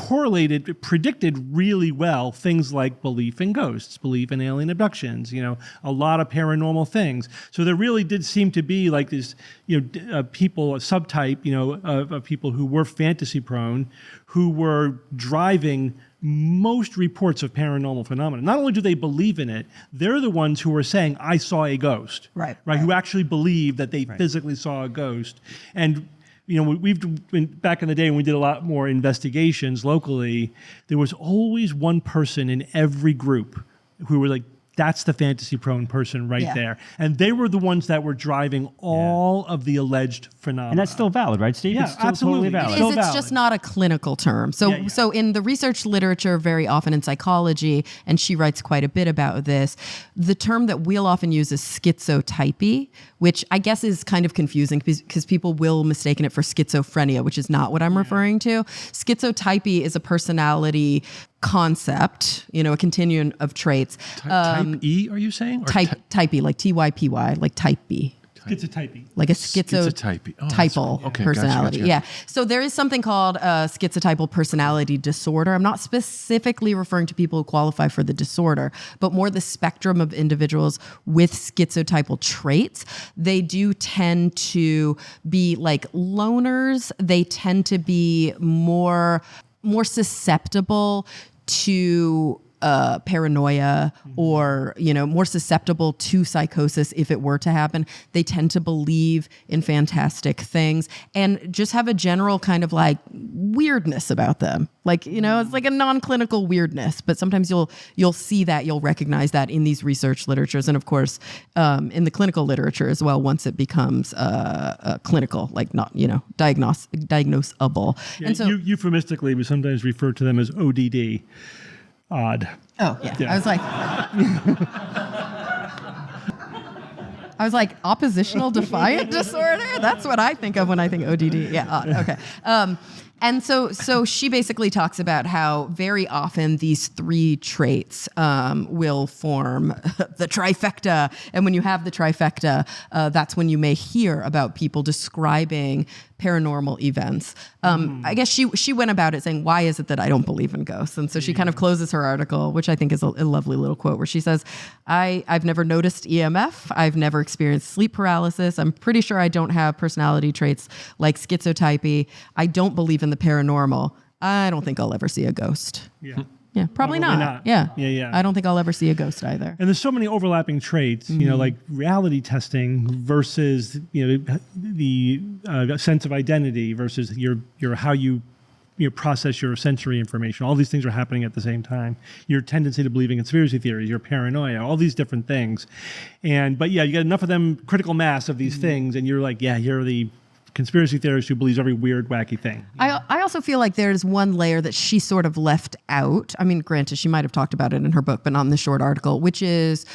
predicted really well things like belief in ghosts, belief in alien abductions, a lot of paranormal things. So there really did seem to be like this, people, a subtype, of people who were fantasy prone, who were driving most reports of paranormal phenomena, not only do they believe in it, they're the ones who are saying, I saw a ghost. Right. Who actually believe that they physically saw a ghost. And we've been back in the day when we did a lot more investigations locally, there was always one person in every group who were like, that's the fantasy-prone person there. And they were the ones that were driving all of the alleged phenomena. And that's still valid, right, Steve? Yeah, it's still absolutely. Totally valid. It is, it's just not a clinical term. So in the research literature, very often in psychology, and she writes quite a bit about this, the term that we'll often use is schizotypy, which I guess is kind of confusing because people will mistake it for schizophrenia, which is not what I'm referring to. Schizotypy is a personality concept, a continuum of traits. Type E, are you saying? Or Typey, like TYPY, like type B. Schizotypy. Like a Schizotypy. Oh, schizotypal okay, personality. gotcha. Yeah. So there is something called schizotypal personality disorder. I'm not specifically referring to people who qualify for the disorder, but more the spectrum of individuals with schizotypal traits. They do tend to be like loners. They tend to be more susceptible to paranoia or, more susceptible to psychosis if it were to happen. They tend to believe in fantastic things and just have a general kind of like weirdness about them. Like, it's like a non-clinical weirdness, but sometimes you'll see that, you'll recognize that in these research literatures. And of course, in the clinical literature as well, once it becomes clinical, like not, diagnosable. Yeah, and so euphemistically, we sometimes refer to them as ODD. Odd. Oh, yeah. I was like, oppositional defiant disorder? That's what I think of when I think ODD. Yeah, odd. Okay. And so she basically talks about how very often these three traits will form the trifecta. And when you have the trifecta, that's when you may hear about people describing paranormal events. I guess she went about it saying, why is it that I don't believe in ghosts? And so she kind of closes her article, which I think is a lovely little quote, where she says, I've never noticed EMF. I've never experienced sleep paralysis. I'm pretty sure I don't have personality traits like schizotypy. I don't believe in the paranormal. I don't think I'll ever see a ghost. Yeah. Yeah, probably not. Yeah. I don't think I'll ever see a ghost either. And there's so many overlapping traits, like reality testing versus, the sense of identity versus your how you process your sensory information. All these things are happening at the same time. Your tendency to believe in conspiracy theories, your paranoia, all these different things. But you get enough of them, critical mass of these things, and you're like, you're the conspiracy theorist who believes every weird, wacky thing. I also feel like there's one layer that she sort of left out. I mean, granted, she might have talked about it in her book, but not in the short article, which is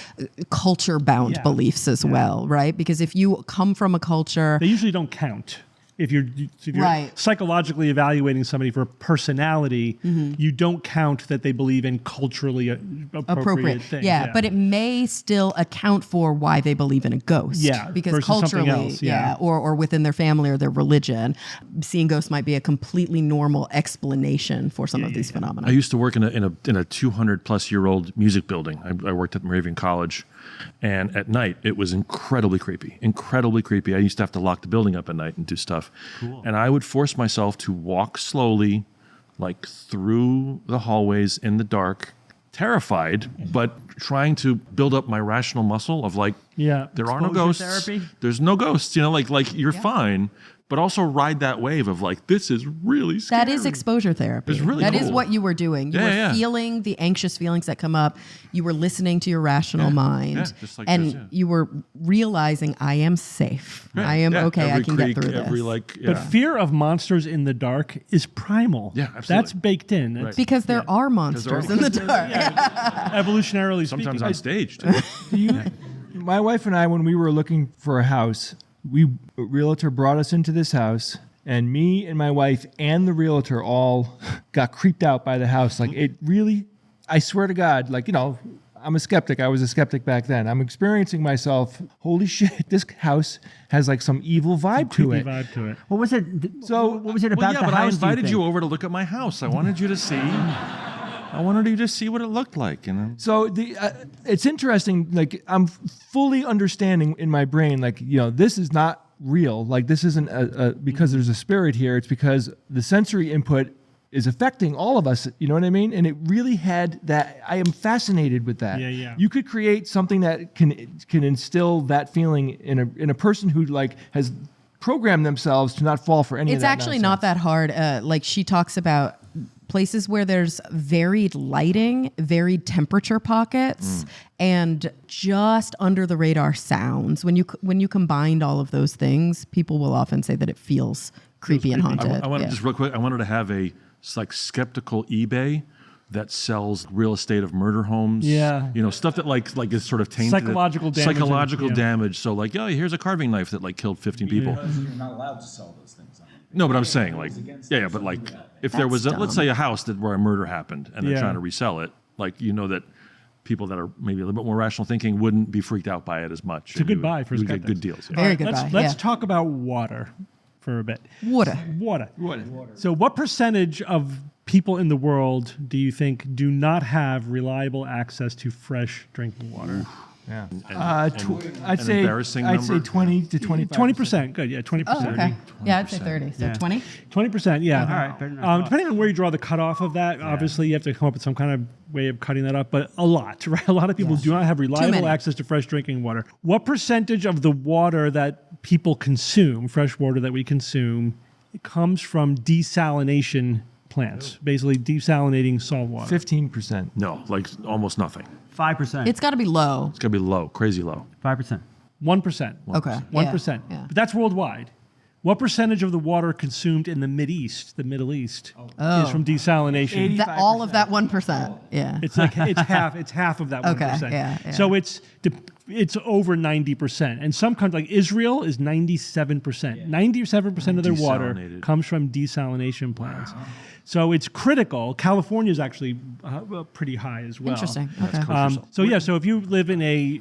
culture-bound beliefs as well, right? Because if you come from a culture... They usually don't count. If you're Right. psychologically evaluating somebody for personality, you don't count that they believe in culturally appropriate things. Yeah, but it may still account for why they believe in a ghost. Yeah, because versus culturally, something else, yeah. or within their family or their religion, seeing ghosts might be a completely normal explanation for some of these phenomena. I used to work in a 200-plus-year-old music building. I worked at Moravian College. And at night, it was incredibly creepy. I used to have to lock the building up at night and do stuff. Cool. And I would force myself to walk slowly, like through the hallways in the dark, terrified, but trying to build up my rational muscle of like, there are no ghosts. Therapy? There's no ghosts. Like you're fine. But also ride that wave of like, this is really scary. That is exposure therapy. It's really That cool. is what you were doing. You were feeling the anxious feelings that come up. You were listening to your rational mind. Just like and this, you were realizing, I am safe. Right. I am okay. Every I can creak, get through this. But fear of monsters in the dark is primal. Yeah, absolutely. That's baked in. That's Because there are monsters in the dark. evolutionarily Sometimes speaking. on stage, too. My wife and I, when we were looking for a house, a realtor brought us into this house, and me and my wife and the realtor all got creeped out by the house. Like, it really, I swear to God, like, I'm a skeptic. I was a skeptic back then. I'm experiencing myself, holy shit, this house has like some evil vibe to Creepy it. vibe to it. What was it? So- what was it about the but house? I do invited you think? over to look at my house. I wanted you to see. I wanted you to see what it looked like. So it's interesting. Like, I'm fully understanding in my brain, like, this is not real. Like, this isn't because there's a spirit here. It's because the sensory input is affecting all of us. You know what I mean? And it really had that. I am fascinated with that. Yeah. You could create something that can instill that feeling in a person who like has programmed themselves to not fall for any of It's that actually not nonsense. that hard. Like she talks about places where there's varied lighting, varied temperature pockets, and just under the radar sounds. When you combined all of those things, people will often say that it feels creepy and haunted. I wanted Yeah. just real quick. I wanted to have a like skeptical eBay that sells real estate of murder homes. Yeah. Stuff that like is sort of tainted. Psychological damage. Psychological Yeah. damage. So like, oh, here's a carving knife that like killed 15 people. You're not allowed to sell those things. No, but I'm saying like, yeah, but like, if there was, That's let's dumb. say a house where a murder happened and they're Yeah. trying to resell it, like that people that are maybe a little bit more rational thinking wouldn't be freaked out by it as much. It's a good buy for you would get skeptics. good deals. Yeah. Very good Let's buy. let's Yeah. talk about water for a bit. Water. Water. So, what percentage of people in the world do you think do not have reliable access to fresh drinking water? Yeah. An embarrassing I'd number? say 20 to 25. 20%. Good. Yeah, 20%. Oh, okay. Yeah, I'd say 30. So Yeah. 20? 20%, yeah. All right, better than I thought. Depending on where you draw the cutoff of that, obviously you have to come up with some kind of way of cutting that up, but a lot, right? A lot of people do not have reliable many. access to fresh drinking water. What percentage of the water that people consume, fresh water that we consume, comes from desalination plants, basically desalinating salt water? 15%. No, like almost nothing. 5%. It's got to be low. It's got to be low, crazy low. 5%. 1%. Okay. 1%. Yeah. But that's worldwide. What percentage of the water consumed in the Middle East, Oh. is from desalination? All of that 1%. Yeah. It's like it's half of that 1%. Okay, yeah. So it's over 90%. And some countries like Israel is 97%. 97% of their water Desalinated. comes from desalination plants. So it's critical. California is actually pretty high as well. Interesting. Okay. So if you live in a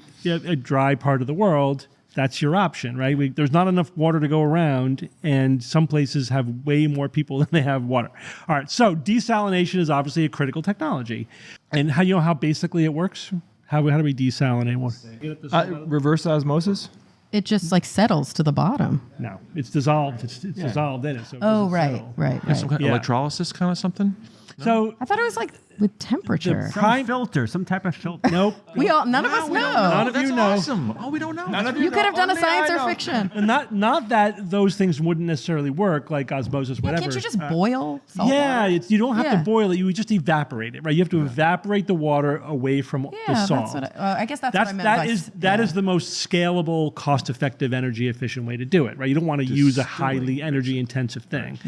dry part of the world, that's your option, right? There's not enough water to go around, and some places have way more people than they have water. All right, so desalination is obviously a critical technology. And how you know how basically it works? How do we desalinate water? Reverse osmosis? It just like settles to the bottom. No, it's dissolved. It's dissolved in it. So it Oh, doesn't right, settle. right. Some kind of Yeah. electrolysis kind of something? So I thought it was like with temperature. Some filter, some type of filter. nope. None of us know. None of That's you know. awesome. Oh, we don't know. None of You could have done a science or fiction. And not that those things wouldn't necessarily work, like osmosis, Yeah, whatever. can't you just boil salt Yeah, water? you don't have Yeah. to boil it. You would just evaporate it, right? You have to evaporate the water away from the Yeah, salt. that's what I guess that's what I meant by That is the most scalable, cost-effective, energy-efficient way to do it, right? You don't want to use a highly energy-intensive thing.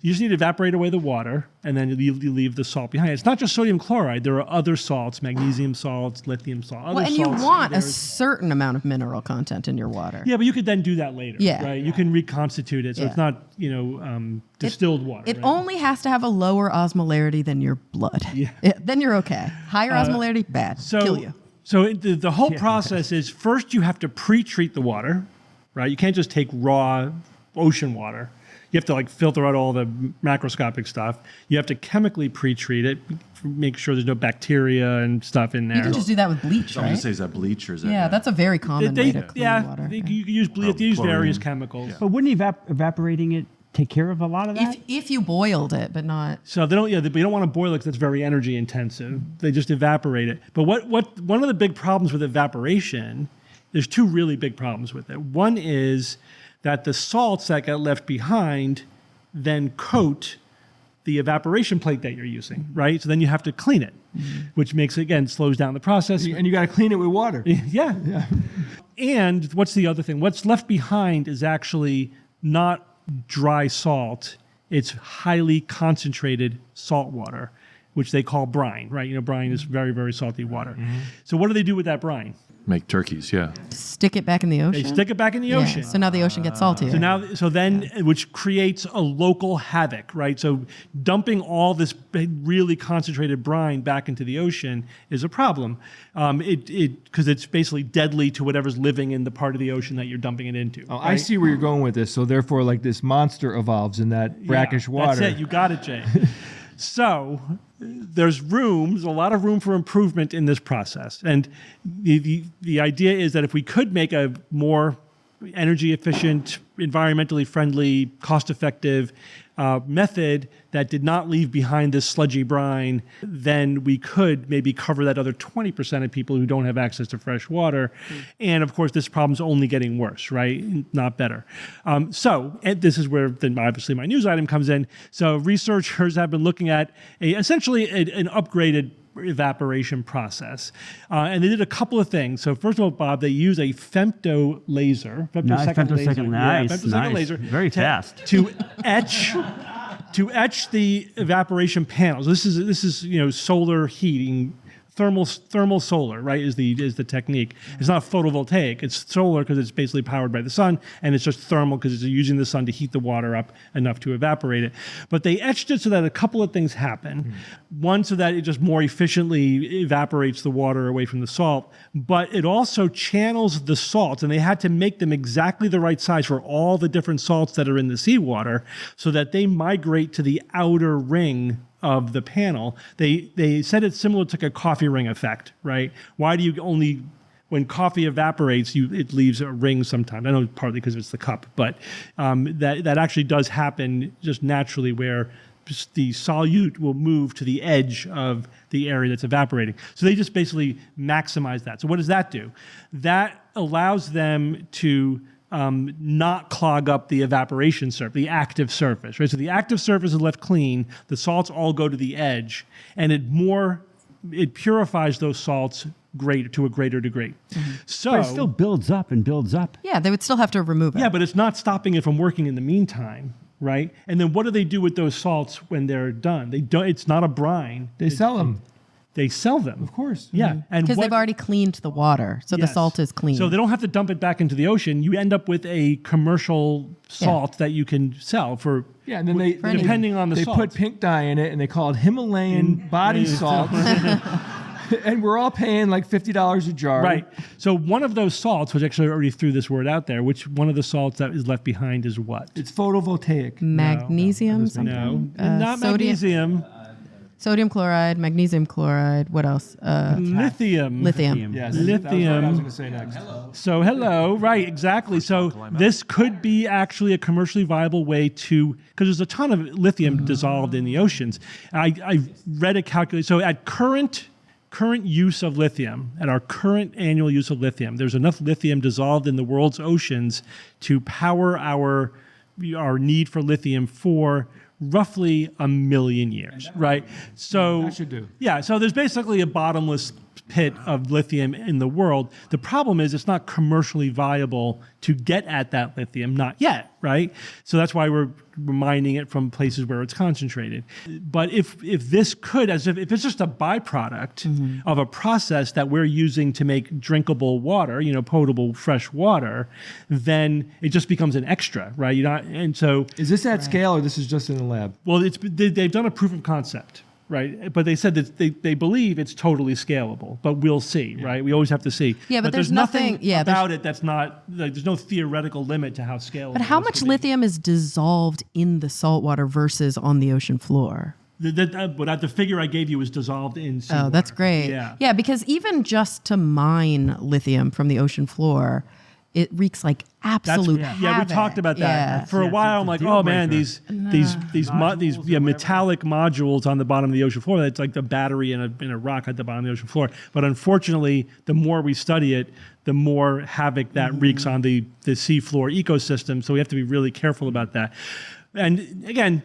You just need to evaporate away the water, and then you leave the salt behind. It's not just sodium chloride. There are other salts, magnesium salts, lithium salt. Other Well, and you salts. want a There's- certain amount of mineral content in your water. Yeah, but you could then do that later, Yeah. right? You can reconstitute it, so it's Yeah. not, distilled water. It right? only has to have a lower osmolarity than your blood. Yeah. Then you're okay. Higher osmolarity, bad. Kill you. So the whole process is first you have to pre-treat the water, right? You can't just take raw ocean water. You have to like filter out all the macroscopic stuff. You have to chemically pre-treat it, make sure there's no bacteria and stuff in there. You can just do that with bleach, I was going right? to say, is that bleach or is that? Yeah, that's a very common way to clean water. You can use bleach. They use chlorine. various chemicals. But wouldn't evaporating it take care of a lot of that? If you boiled it, but not. So they don't. Yeah, you don't want to boil it because that's very energy intensive. They just evaporate it. But what one of the big problems with evaporation, there's two really big problems with it. One is that the salts that get left behind then coat the evaporation plate that you're using, right? So then you have to clean it, which makes again slows down the process. And you got to clean it with water. Yeah. And what's the other thing? What's left behind is actually not dry salt. It's highly concentrated salt water, which they call brine, right? Brine is very, very salty water. So what do they do with that brine? Make turkeys, yeah. Stick it back in the ocean. They stick it back in the Yeah, ocean. so now the ocean gets saltier. Which creates a local havoc, right? So dumping all this really concentrated brine back into the ocean is a problem. Because it's basically deadly to whatever's living in the part of the ocean that you're dumping it into. Oh, I see where you're going with this. So therefore, like this monster evolves in that brackish water. That's it. You got it, Jay. So there's a lot of room for improvement in this process. And the idea is that if we could make a more energy efficient, environmentally friendly, cost effective method that did not leave behind this sludgy brine, then we could maybe cover that other 20% of people who don't have access to fresh water. And of course, this problem's only getting worse, right? Not better. And this is where then obviously my news item comes in. So researchers have been looking at essentially an upgraded evaporation process. And they did a couple of things. So first of all, Bob, they use a femto laser. Femtosecond laser. Very fast. To etch the evaporation panels. This is solar heating. Thermal solar, right, is the technique. It's not photovoltaic. It's solar because it's basically powered by the sun, and it's just thermal because it's using the sun to heat the water up enough to evaporate it. But they etched it so that a couple of things happen. One, so that it just more efficiently evaporates the water away from the salt, but it also channels the salts, and they had to make them exactly the right size for all the different salts that are in the seawater so that they migrate to the outer ring of the panel. They said it's similar to like a coffee ring effect, right? Why do you only, when coffee evaporates, it leaves a ring sometimes? I know partly because it's the cup, but that actually does happen just naturally where the solute will move to the edge of the area that's evaporating. So they just basically maximize that. So what does that do? That allows them to not clog up the evaporation surface, the active surface, right? So the active surface is left clean, the salts all go to the edge, and it purifies those salts to a greater degree. So But it still builds up and builds up. Yeah, they would still have to remove it. yeah, but it's not stopping it from working in the meantime, right? And then what do they do with those salts when they're done? They don't. It's not a brine. They sell them. They sell them. Of course. Yeah. And Because what- they've already cleaned the water, so the Yes. salt is clean. So they don't have to dump it back into the ocean. You end up with a commercial salt that you can sell for. Yeah, and then they depending on the they salt. put pink dye in it, and they call it Himalayan body salt. And we're all paying like $50 a jar. Right. So one of those salts, which actually already threw this word out there, which one of the salts that is left behind is what? It's photovoltaic. Magnesium, something? No, not magnesium. Sodium chloride, magnesium chloride. What else? Lithium. Lithium. Yes. That was what I was Lithium. going to say next. So hello, right, exactly. So this could be actually a commercially viable way to, because there's a ton of lithium dissolved in the oceans. I read a calculation. So at current use of lithium, at our current annual use of lithium, there's enough lithium dissolved in the world's oceans to power our need for lithium for roughly 1 million years, right? So That should do. Yeah, so there's basically a bottomless pit of lithium in the world. The problem is it's not commercially viable to get at that lithium, not yet, right? So that's why we're mining it from places where it's concentrated. But if this could, if it's just a byproduct of a process that we're using to make drinkable water, potable fresh water, then it just becomes an extra, right? And so Is this at scale, or this is just in the lab? well, they've done a proof of concept, right? But they said that they believe it's totally scalable, but we'll see, right? We always have to see. Yeah, but there's nothing nothing- yeah, about it that's not, like, there's no theoretical limit to how scalable. But how this much could be. lithium is dissolved in the salt water versus on the ocean floor? But the figure I gave you was dissolved in seawater. Oh, that's great. Yeah. Yeah, because even just to mine lithium from the ocean floor, it wreaks like absolute havoc. Yeah, we talked about that. Yeah. For a while, I'm like, oh man, these metallic modules on the bottom of the ocean floor. It's like the battery in a rock at the bottom of the ocean floor. But unfortunately, the more we study it, the more havoc that wreaks on the seafloor ecosystem. So we have to be really careful about that. And again,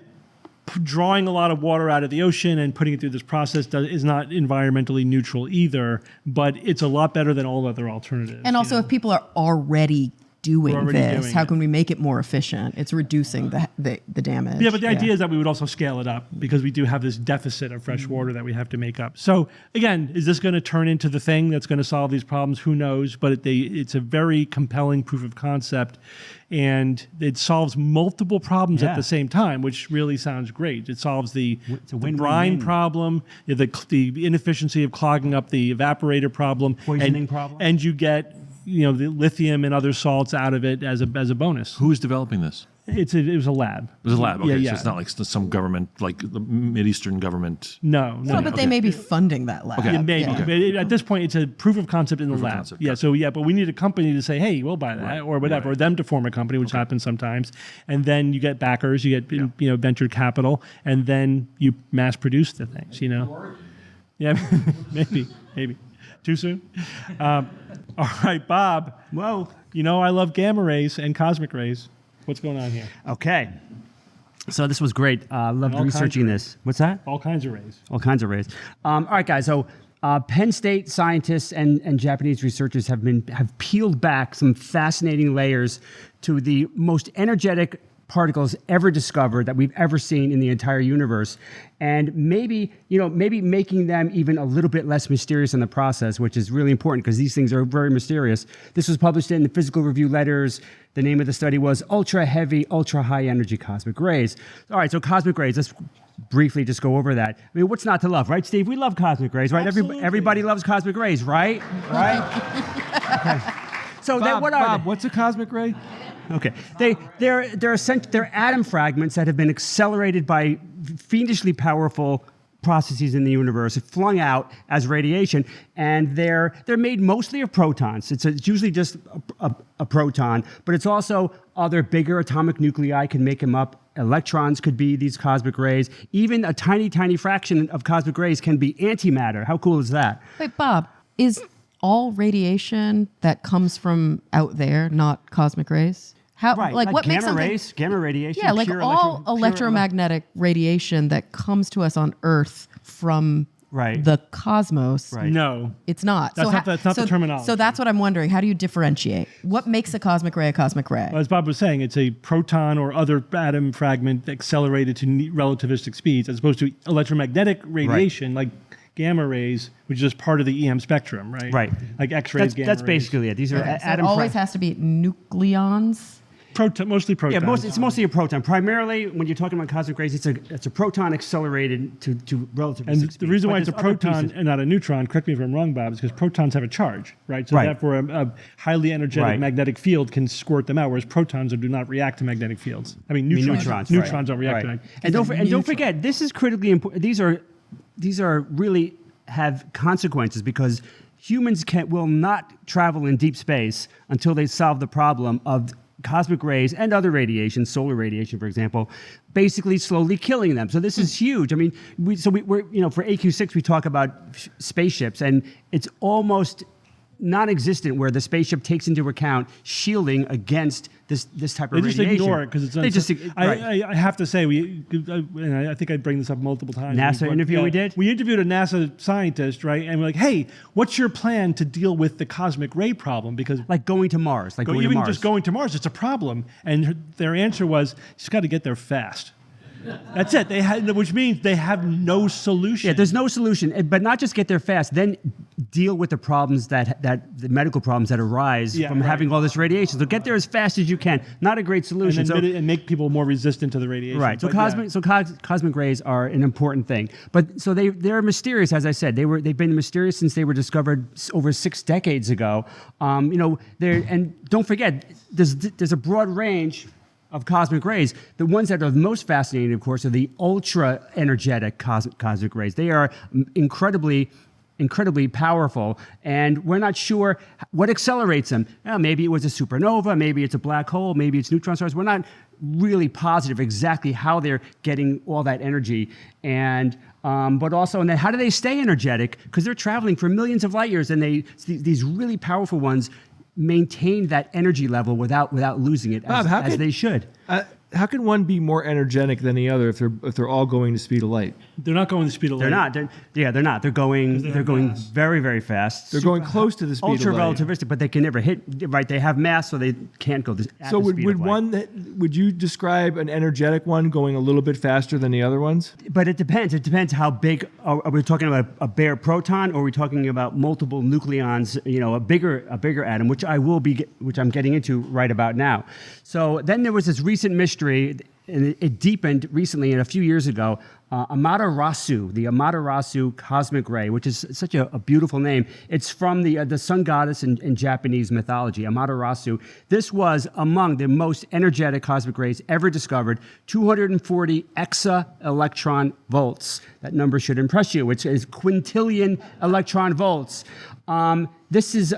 drawing a lot of water out of the ocean and putting it through this process is not environmentally neutral either, but it's a lot better than all other alternatives. And also, if people are already doing already this, doing how it. can we make it more efficient? It's reducing the damage. Yeah, but the idea is that we would also scale it up because we do have this deficit of fresh water that we have to make up. So again, is this going to turn into the thing that's going to solve these problems? Who knows? But it's a very compelling proof of concept, and it solves multiple problems at Yeah. the same time, which really sounds great. It solves the It's a win-win-win. brine problem, the inefficiency of clogging up the evaporator problem, Poisoning problem. and you get the lithium and other salts out of it as a bonus. Who's developing this? It was a lab. It was a lab. Okay, Yeah, yeah. so it's not like some government, like the Mideastern government. No. No, but they may be funding that lab. Okay. Yeah, maybe. Yeah. But at this point, it's a proof of concept in the lab. concept, Yeah. gotcha. So but we need a company to say, hey, we'll buy that, or whatever, or them to form a company, which happens sometimes, and then you get backers, you get venture capital, and then you mass produce the things. Yeah, maybe. Too soon. All right, Bob. Whoa. I love gamma rays and cosmic rays. What's going on here? Okay. So this was great. Loved All kinds researching of this. What's that? All kinds of rays. All kinds of rays. All right, guys. So Penn State scientists and Japanese researchers have peeled back some fascinating layers to the most energetic particles ever discovered that we've ever seen in the entire universe, and maybe making them even a little bit less mysterious in the process, which is really important because these things are very mysterious. This was published in the Physical Review Letters. The name of the study was Ultra Heavy, Ultra High Energy Cosmic Rays. All right, so cosmic rays. Let's briefly just go over that. I mean, what's not to love, right, Steve? We love cosmic rays, right? Absolutely. Everybody loves cosmic rays, right? Right. Okay. So what are they? What's a cosmic ray? Okay, they're atom fragments that have been accelerated by fiendishly powerful processes in the universe, flung out as radiation, and they're made mostly of protons. It's usually just a proton, but it's also other bigger atomic nuclei can make them up. Electrons could be these cosmic rays. Even a tiny, tiny fraction of cosmic rays can be antimatter. How cool is that? Wait, Bob, is all radiation that comes from out there not cosmic rays? How, Right, like what gamma makes something? rays, gamma radiation. Yeah, like pure all pure electromagnetic radiation that comes to us on Earth from Right. the cosmos. Right. No. It's not. That's not the terminology. So that's what I'm wondering. How do you differentiate? What makes a cosmic ray a cosmic ray? As Bob was saying, it's a proton or other atom fragment accelerated to relativistic speeds, as opposed to electromagnetic radiation, like gamma rays, which is just part of the EM spectrum, right? Right. Like X-rays, gamma That's rays. basically it. These are So it atom always has to be nucleons. Mostly protons. Yeah, it's mostly a proton. Primarily, when you're talking about cosmic rays, it's a proton accelerated to relativistic And speeds. the reason why But it's a there's other proton pieces. and not a neutron, correct me if I'm wrong, Bob, is because protons have a charge, right? So Right. therefore, a highly energetic Right. magnetic field can squirt them out, whereas protons do not react to magnetic fields. I mean, neutrons. neutrons Don't react to right. magnetic. And don't forget, this is critically important. These are really have consequences because humans will not travel in deep space until they solve the problem of cosmic rays and other radiation, solar radiation, for example, basically slowly killing them. So this is huge. I mean, we're for AQ6 we talk about spaceships, and it's almost non-existent where the spaceship takes into account shielding against this type of They just radiation. ignore it because it's They just right. I have to say, and I think I bring this up multiple times. NASA interview we did? We interviewed a NASA scientist, right? And we're like, hey, what's your plan to deal with the cosmic ray problem? Because like going to Mars, like going to even Mars. just going to Mars, it's a problem. And their answer was, you just got to get there fast. That's it. Which means they have no solution. Yeah, there's no solution, but not just get there fast. Then deal with the problems that the medical problems that arise from right. having all this radiation. So get there as fast as you can. Not a great solution. and make people more resistant to the radiation. Right. So But cosmic rays are an important thing. But so they're mysterious, as I said. They've been mysterious since they were discovered over 6 decades ago. And don't forget, there's a broad range of cosmic rays. The ones that are the most fascinating, of course, are the ultra energetic cosmic rays. They are incredibly powerful, and we're not sure what accelerates them. Maybe it was a supernova, maybe it's a black hole, maybe it's neutron stars. We're not really positive exactly how they're getting all that energy, and but also, and then how do they stay energetic? Because they're traveling for millions of light years, and these really powerful ones maintain that energy level without losing it, as they should. How can one be more energetic than the other if they're all going the speed of light? they're not going the speed of light. They're not. They're going very, very fast. They're going close to the speed ultra of light. relativistic, but they can never hit. Right? They have mass, so they can't go. So would you describe an energetic one going a little bit faster than the other ones? But it depends. It depends how big. Are we talking about a bare proton, or are we talking about multiple nucleons? A bigger atom, which I'm getting into right about now. So then there was this recent mystery. And it deepened recently, and a few years ago, Amaterasu, the Amaterasu cosmic ray, which is such a beautiful name. It's from the sun goddess in Japanese mythology, Amaterasu. This was among the most energetic cosmic rays ever discovered, 240 exa-electron volts. That number should impress you. It's quintillion electron volts. This is,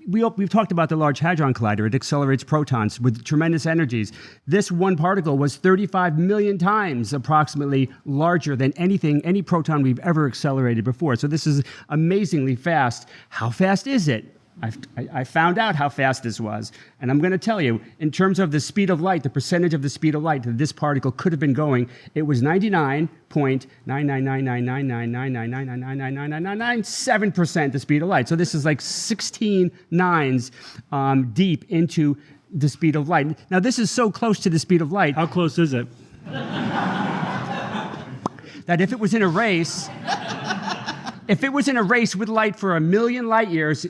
we've talked about the Large Hadron Collider. It accelerates protons with tremendous energies. This one particle was 35 million times approximately larger than any proton we've ever accelerated before. So this is amazingly fast. How fast is it? I found out how fast this was, and I'm going to tell you, in terms of the speed of light, the percentage of the speed of light that this particle could have been going, it was 99.999999999999997% the speed of light. So this is like 16 nines deep into the speed of light. Now, this is so close to the speed of light. How close is it? That if it was in a race with light for 1 million light years,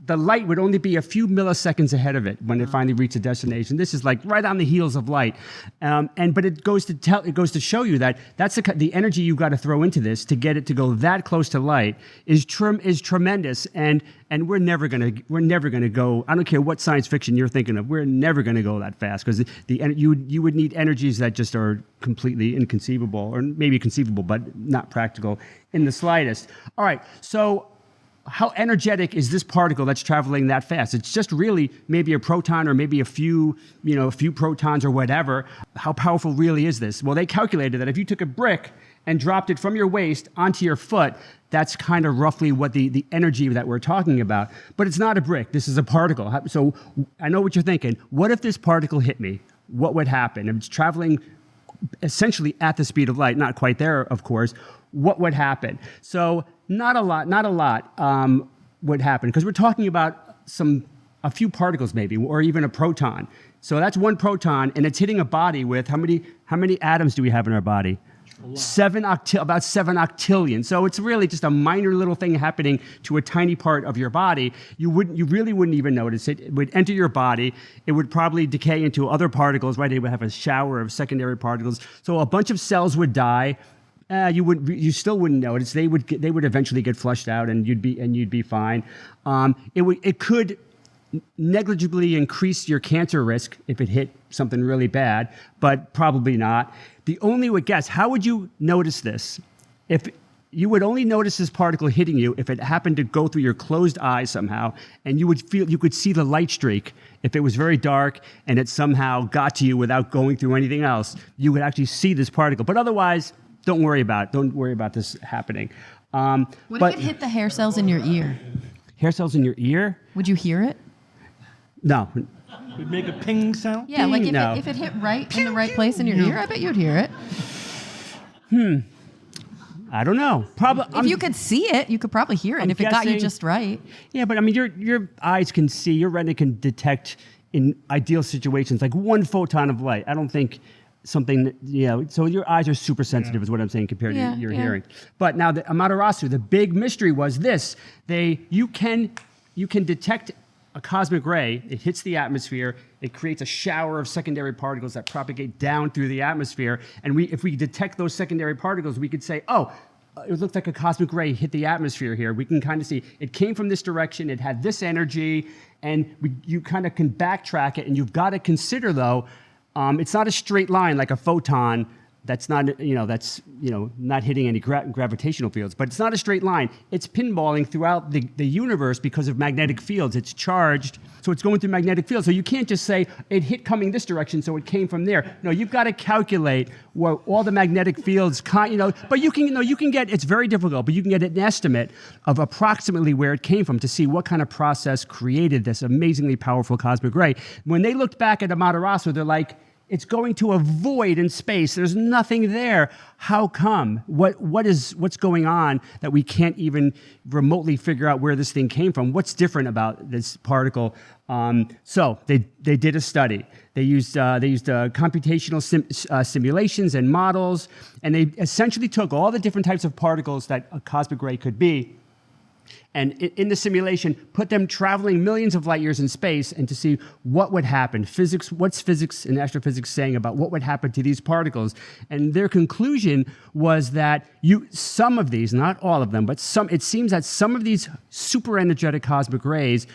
the light would only be a few milliseconds ahead of it when it finally reached a destination. This is like right on the heels of light, but it goes to show you that that's the energy you've got to throw into this to get it to go that close to light is tremendous, and we're never gonna go. I don't care what science fiction you're thinking of. We're never gonna go that fast because you would need energies that just are completely inconceivable, or maybe conceivable but not practical in the slightest. All right, so. How energetic is this particle that's traveling that fast? It's just really maybe a proton or maybe a few protons or whatever. How powerful really is this? Well, they calculated that if you took a brick and dropped it from your waist onto your foot, that's kind of roughly what the energy that we're talking about. But it's not a brick. This is a particle. So I know what you're thinking. What if this particle hit me? What would happen? If it's traveling essentially at the speed of light, not quite there, of course. What would happen? So not a lot would happen, because we're talking about a few particles maybe, or even a proton. So that's one proton, and it's hitting a body with how many atoms do we have in our body? About 7 octillion. So it's really just a minor little thing happening to a tiny part of your body. You really wouldn't even notice it. It would enter your body. It would probably decay into other particles, right? It would have a shower of secondary particles. So a bunch of cells would die. You still wouldn't notice. They would eventually get flushed out, and you'd be fine. It could negligibly increase your cancer risk if it hit something really bad, but probably not. The only guess, how would you notice this? If you would only notice this particle hitting you if it happened to go through your closed eyes somehow, and you could see the light streak. If it was very dark and it somehow got to you without going through anything else, you would actually see this particle. But otherwise, don't worry about it. Don't worry about this happening. What if it hit the hair cells in your ear? Hair cells in your ear? Would you hear it? No. Would make a ping sound? Yeah, like No. if it hit right in the right place in your ear, I bet you'd hear it. I don't know. Probably. If you could see it, you could probably hear it. And if it got you guessing- just right. Yeah, but I mean, your eyes can see, your retina can detect in ideal situations like one photon of light. I don't think something, so your eyes are super sensitive is what I'm saying compared to your hearing. But now the Amaterasu, the big mystery was this. You can detect a cosmic ray. It hits the atmosphere. It creates a shower of secondary particles that propagate down through the atmosphere. And if we detect those secondary particles, we could say, it looks like a cosmic ray hit the atmosphere here. We can kind of see it came from this direction. It had this energy, and you kind of can backtrack it. And you've got to consider, though, it's not a straight line like a photon. That's not not hitting any gravitational fields, but it's not a straight line. It's pinballing throughout the universe because of magnetic fields. It's charged, so it's going through magnetic fields. So you can't just say it hit coming this direction, so it came from there. No, you've got to calculate what all the magnetic fields, but you can get, it's very difficult, but you can get an estimate of approximately where it came from to see what kind of process created this amazingly powerful cosmic ray. When they looked back at Amaterasu, they're like, it's going to a void in space. There's nothing there. How come? What's going on that we can't even remotely figure out where this thing came from? What's different about this particle? So they did a study. They used computational simulations and models, and they essentially took all the different types of particles that a cosmic ray could be, and in the simulation, put them traveling millions of light years in space and to see what would happen. What's physics and astrophysics saying about what would happen to these particles? And their conclusion was that some of these, not all of them, but it seems that some of these super energetic cosmic rays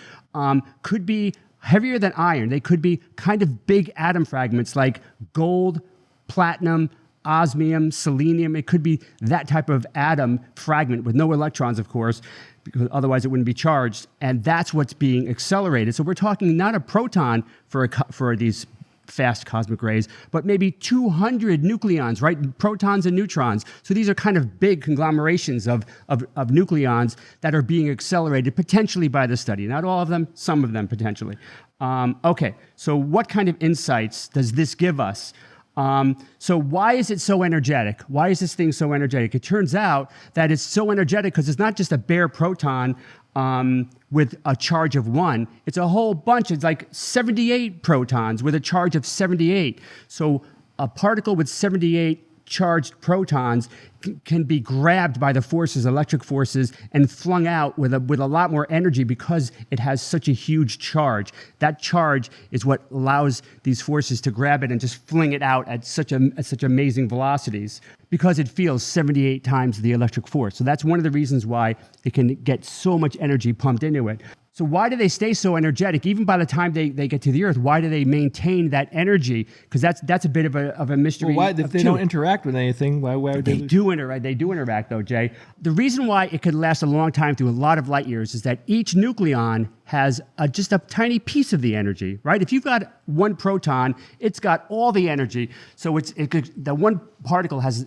could be heavier than iron. They could be kind of big atom fragments like gold, platinum, osmium, selenium. It could be that type of atom fragment with no electrons, of course, because otherwise it wouldn't be charged. And that's what's being accelerated. So we're talking not a proton for these fast cosmic rays, but maybe 200 nucleons, right? Protons and neutrons. So these are kind of big conglomerations of nucleons that are being accelerated potentially by the study. Not all of them, some of them potentially. Okay, so what kind of insights does this give us? So why is it so energetic? Why is this thing so energetic? It turns out that it's so energetic because it's not just a bare proton with a charge of 1. It's a whole bunch. It's like 78 protons with a charge of 78. So a particle with 78 charged protons can be grabbed by the forces, electric forces, and flung out with a lot more energy because it has such a huge charge. That charge is what allows these forces to grab it and just fling it out at such amazing velocities because it feels 78 times the electric force. So that's one of the reasons why it can get so much energy pumped into it. So why do they stay so energetic? Even by the time they get to the Earth, why do they maintain that energy? Because that's a bit of a mystery. Well, why, if they don't interact with anything, why would they do interact? They do interact, though, Jay. The reason why it could last a long time through a lot of light years is that each nucleon has just a tiny piece of the energy, right? If you've got one proton, it's got all the energy. So the one particle has,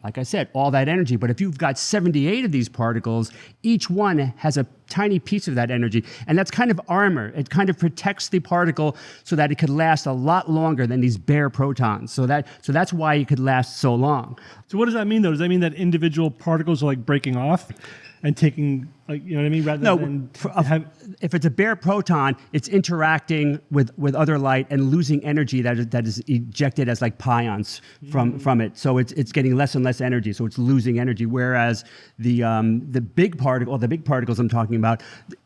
like I said, all that energy. But if you've got 78 of these particles, each one has a tiny piece of that energy. And that's kind of armor. It kind of protects the particle so that it could last a lot longer than these bare protons. So that's why it could last so long. So what does that mean, though? Does that mean that individual particles are like breaking off and taking, like, you know what I mean? Rather than if it's a bare proton, it's interacting with other light and losing energy that is ejected as like pions from it. So it's getting less and less energy. So it's losing energy. Whereas the big particles I'm talking about,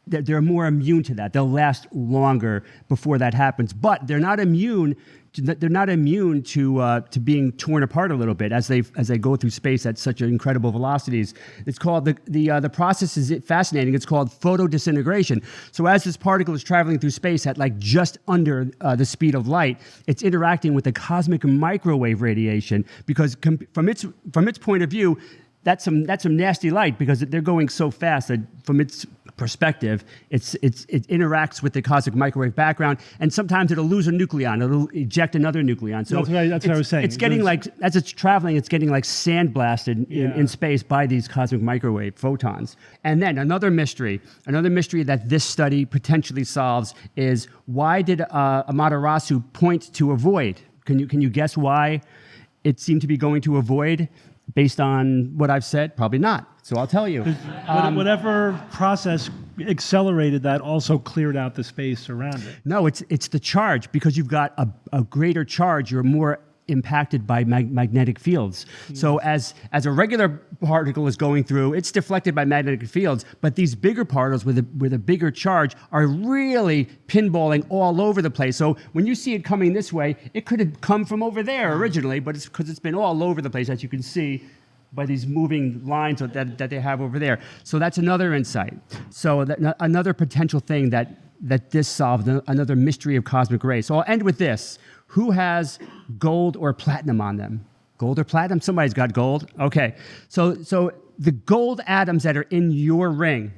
they're more immune to that. They'll last longer before that happens. But they're not immune. They're not immune to being torn apart a little bit as they go through space at such incredible velocities. It's called the process is fascinating. It's called photodisintegration. So as this particle is traveling through space at like just under the speed of light, it's interacting with the cosmic microwave radiation because from its point of view, that's some nasty light because they're going so fast that from its perspective, it interacts with the cosmic microwave background, and sometimes it'll lose a nucleon, it'll eject another nucleon. So that's what I was saying. It's getting as it's traveling, it's getting like sandblasted in space by these cosmic microwave photons. And then another mystery that this study potentially solves is why did Amaterasu point to a void? Can you guess why it seemed to be going to a void? Based on what I've said, probably not. So I'll tell you. Whatever process accelerated that also cleared out the space around it. No, it's the charge. Because you've got a greater charge, you're more impacted by magnetic fields. So as a regular particle is going through, it's deflected by magnetic fields, but these bigger particles with a bigger charge are really pinballing all over the place. So when you see it coming this way, it could have come from over there originally, but it's because it's been all over the place, as you can see by these moving lines that they have over there. So that's another insight. So another potential thing that this solved, another mystery of cosmic rays. So I'll end with this. Who has gold or platinum on them? Gold or platinum? Somebody's got gold. Okay. So the gold atoms that are in your ring,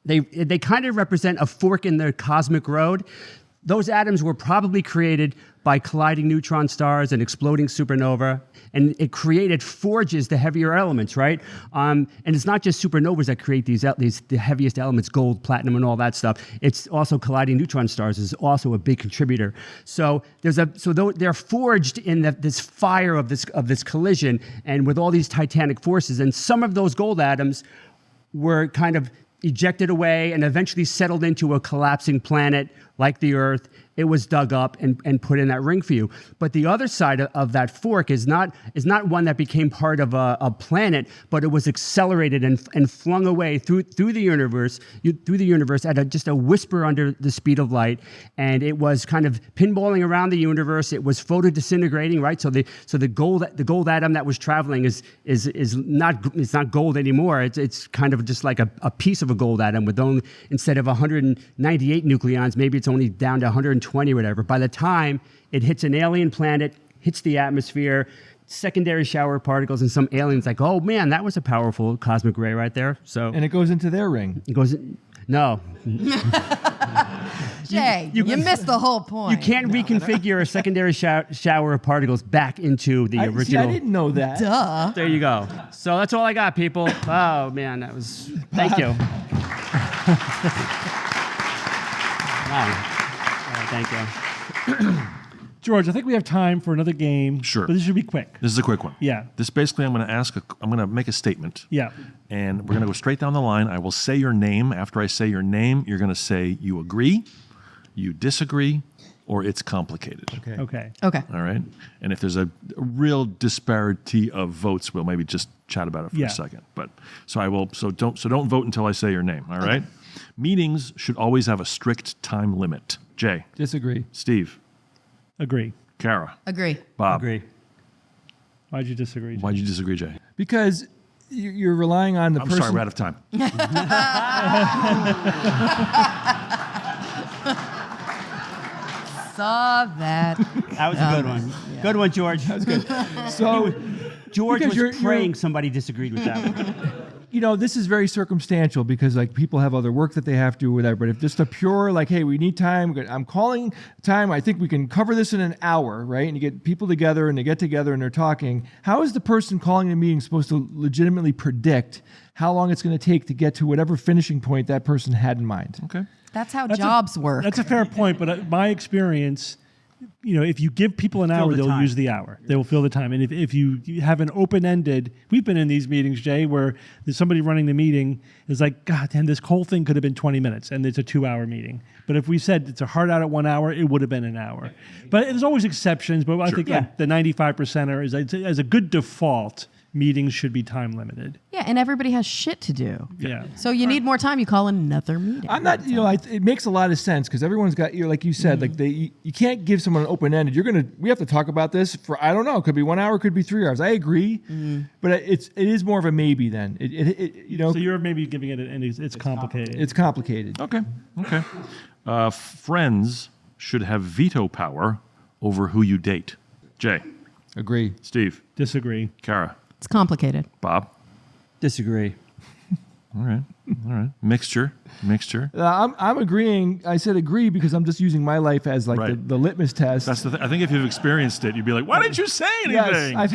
they kind of represent a fork in the cosmic road. Those atoms were probably created by colliding neutron stars and exploding supernova, and it forges the heavier elements, right? And it's not just supernovas that create the heaviest elements, gold, platinum, and all that stuff. It's also colliding neutron stars is also a big contributor. So they're forged in this fire of this collision, and with all these titanic forces. And some of those gold atoms were kind of ejected away and eventually settled into a collapsing planet like the Earth, it was dug up and put in that ring for you. But the other side of that fork is not one that became part of a planet, but it was accelerated and flung away through the universe at just a whisper under the speed of light, and it was kind of pinballing around the universe. It was photodisintegrating, right? So the gold atom that was traveling is not gold anymore. It's kind of just like a piece of a gold atom with only, instead of 198 nucleons, maybe it's only down to 120 or whatever. By the time it hits an alien planet, hits the atmosphere, secondary shower of particles, and some aliens like, oh man, that was a powerful cosmic ray right there. So And it goes into their ring. it goes, no. Jay, you missed the whole point. You can't reconfigure a secondary shower of particles back into the See, original. I didn't know that. Duh. There you go. So that's all I got, people. Oh man, that was. Thank you. Wow. Thank you. George, I think we have time for another game. Sure. But this should be quick. This is a quick one. Yeah. This basically, I'm going to make a statement. Yeah. And we're going to go straight down the line. I will say your name. After I say your name, you're going to say you agree, you disagree, or it's complicated. Okay. Okay. All right. And if there's a real disparity of votes, we'll maybe just chat about it for Yeah. a second. But so don't vote until I say your name. All right. Meetings should always have a strict time limit. Jay, Disagree. Steve, Agree. Kara, Agree. Bob. Agree. Why'd you disagree? Jay? Why'd you disagree, Jay? Because you're relying on the I'm person. sorry, we're out of time. Saw that. That was a good one. Good one, George. That was good. So, George Because was praying somebody disagreed with that one. you know, this is very circumstantial because like people have other work that they have to do, whatever. But if just a pure like, hey, we need time. I'm calling time. I think we can cover this in an hour, right? And you get people together and they get together and they're talking. How is the person calling the meeting supposed to legitimately predict how long it's going to take to get to whatever finishing point that person had in mind? Okay. That's how That's jobs work. That's a fair point, but my experience, you know, if you give people an hour, the they'll time. use the hour. They will fill the time. And if you have an open-ended, we've been in these meetings, Jay, where there's somebody running the meeting is like, God damn, this whole thing could have been 20 minutes, and it's a 2-hour meeting. But if we said it's a hard out at 1 hour, it would have been an hour. But there's always exceptions. But I think like, the 95%er is as a good default, meetings should be time limited. Yeah, and everybody has shit to do. Yeah. So you need more time, you call another meeting. I'm not, you know, it makes a lot of sense because everyone's got, you know, like you said, like you can't give someone an open ended. We have to talk about this for, I don't know, it could be 1 hour, could be 3 hours. I agree, but it is more of a maybe then. You know, So you're maybe giving it it's complicated. it's complicated. Okay. Friends should have veto power over who you date. Jay, Agree. Steve, Disagree. Kara, It's complicated. Bob. Disagree. All right. Mixture. I'm agreeing. I said agree because I'm just using my life as like Right. the litmus test. That's the thing. I think if you've experienced it, you'd be like, why didn't you say anything? Yes,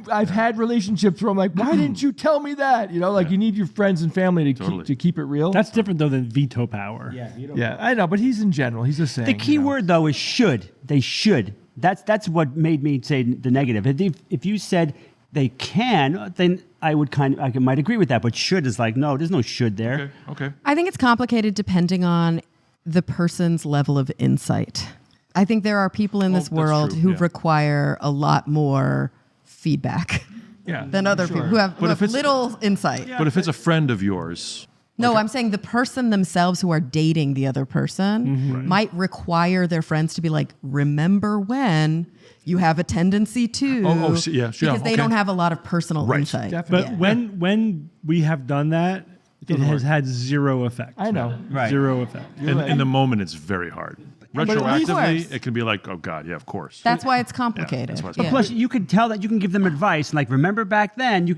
I've had relationships where I'm like, why didn't you tell me that? You know, like you need your friends and family to Totally. keep it real. That's different though than veto power. yeah, I know, but he's in general. He's just saying. The key word though is should. They should. That's what made me say the negative. If you said they can, then I might agree with that. But should is like, no, there's no should there. Okay. I think it's complicated depending on the person's level of insight. I think there are people in this that's world true, who yeah. require a lot more feedback Yeah. than other people who have, But if it's- little insight. But if it's a friend of yours, No, I'm saying the person themselves who are dating the other person might require their friends to be like, remember when you have a tendency to. Because they don't have a lot of personal Right. insight. Definitely. But when we have done that, it has had zero effect. I know. Right. Zero effect. in the moment, it's very hard. But at least- Of Retroactively, course. it can be like, oh God, yeah, of course. That's why it's complicated. that's why it's But plus, you can tell that you can give them advice. Like, remember back then, you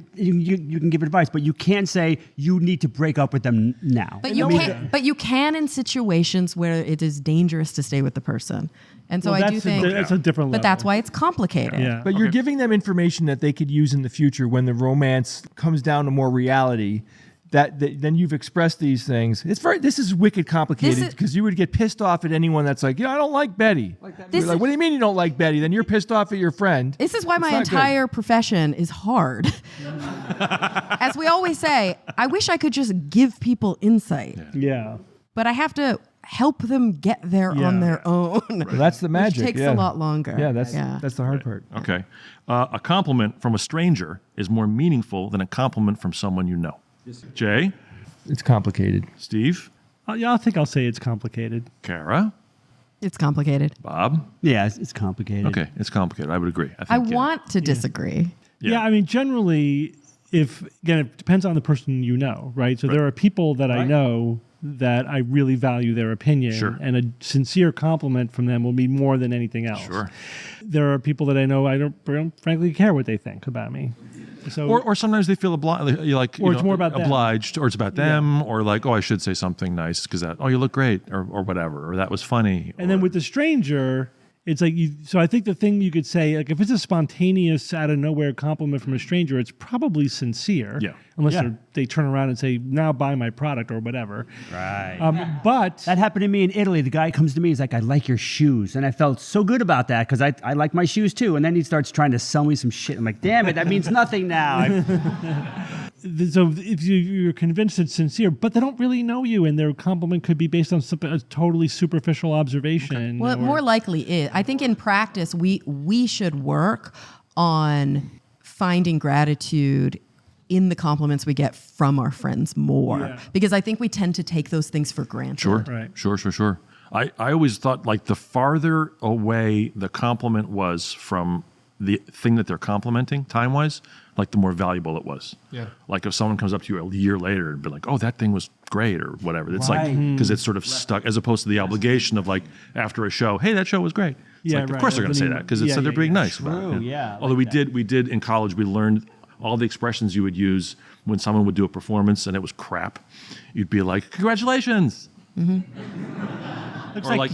can give advice, but you can't say you need to break up with them now. But you can. But you can in situations where it is dangerous to stay with the person, and so Well, I do that's think. that's a different level. But that's why it's complicated. Yeah. But you're giving them information that they could use in the future when the romance comes down to more reality. Then you've expressed these things. This is wicked complicated This is- because you would get pissed off at anyone that's like, I don't like Betty. This You're like, is- what do you mean you don't like Betty? Then you're pissed off at your friend. This is why It's my not good. entire profession is hard. As we always say, I wish I could just give people insight, Yeah. but I have to help them get there on their own. Well, that's the magic. Which takes a lot longer. Yeah, that's the hard part. Okay. A compliment from a stranger is more meaningful than a compliment from someone you know. Jay, It's complicated. Steve, Yeah, I think I'll say it's complicated. Kara, It's complicated. Bob. Yeah, it's complicated. Okay, it's complicated. I would agree. I think, want to disagree. Yeah, I mean, generally, again, it depends on the person you know, right? So there are people that I know that I really value their opinion, Sure. and a sincere compliment from them will be more than anything else. Sure. There are people that I know I don't frankly care what they think about me. So Or sometimes they feel obliged, Or it's more about them. obliged, or it's about them, or like, oh, I should say something nice because you look great, or whatever, or that was funny. and then with the stranger, it's like so I think the thing you could say, like if it's a spontaneous out of nowhere compliment from a stranger, it's probably sincere. Yeah. Unless they turn around and say, now buy my product or whatever. Right. But That happened to me in Italy. The guy comes to me, he's like, I like your shoes. And I felt so good about that because I like my shoes too. And then he starts trying to sell me some shit. I'm like, damn it, that means nothing now. so if you're convinced it's sincere, but they don't really know you, and their compliment could be based on a totally superficial observation. Well, it more likely is. I think in practice, we should work on finding gratitude in the compliments we get from our friends more, because I think we tend to take those things for granted. Sure, Right. sure. I always thought like the farther away the compliment was from the thing that they're complimenting time-wise, like the more valuable it was. Yeah. Like if someone comes up to you a year later and be like, oh, that thing was great or whatever. It's like, because it's sort of stuck as opposed to the obligation of like after a show, hey, that show was great. It's Yeah, like, right. of course they're going to say that because they're being nice about it. True, yeah, I Although like we did in college, we learned all the expressions you would use when someone would do a performance and it was crap. You'd be like, congratulations. Looks Or like,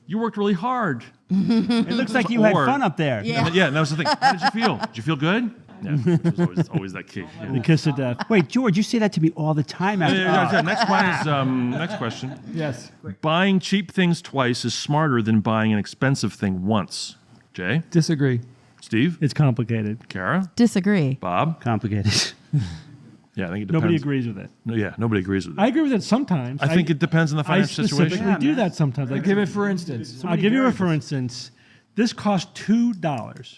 you worked really hard. it looks like you had Or- fun up there. Yeah. Yeah, and that was the thing. How did you feel? Did you feel good? Yeah, it was always that key. Yeah. the kiss of death. Wait, George, you say that to me all the time. After, Next one is next question. Yes. Buying cheap things twice is smarter than buying an expensive thing once. Jay, Disagree. Steve, It's complicated. Kara, Disagree. Bob. Complicated. Yeah, I think it depends. Nobody agrees with it. No, yeah, nobody agrees with it. I agree with it sometimes. I think it depends on the I financial situation. specifically do that sometimes. Like, Give it for instance. I'll give you a for instance. This cost $2.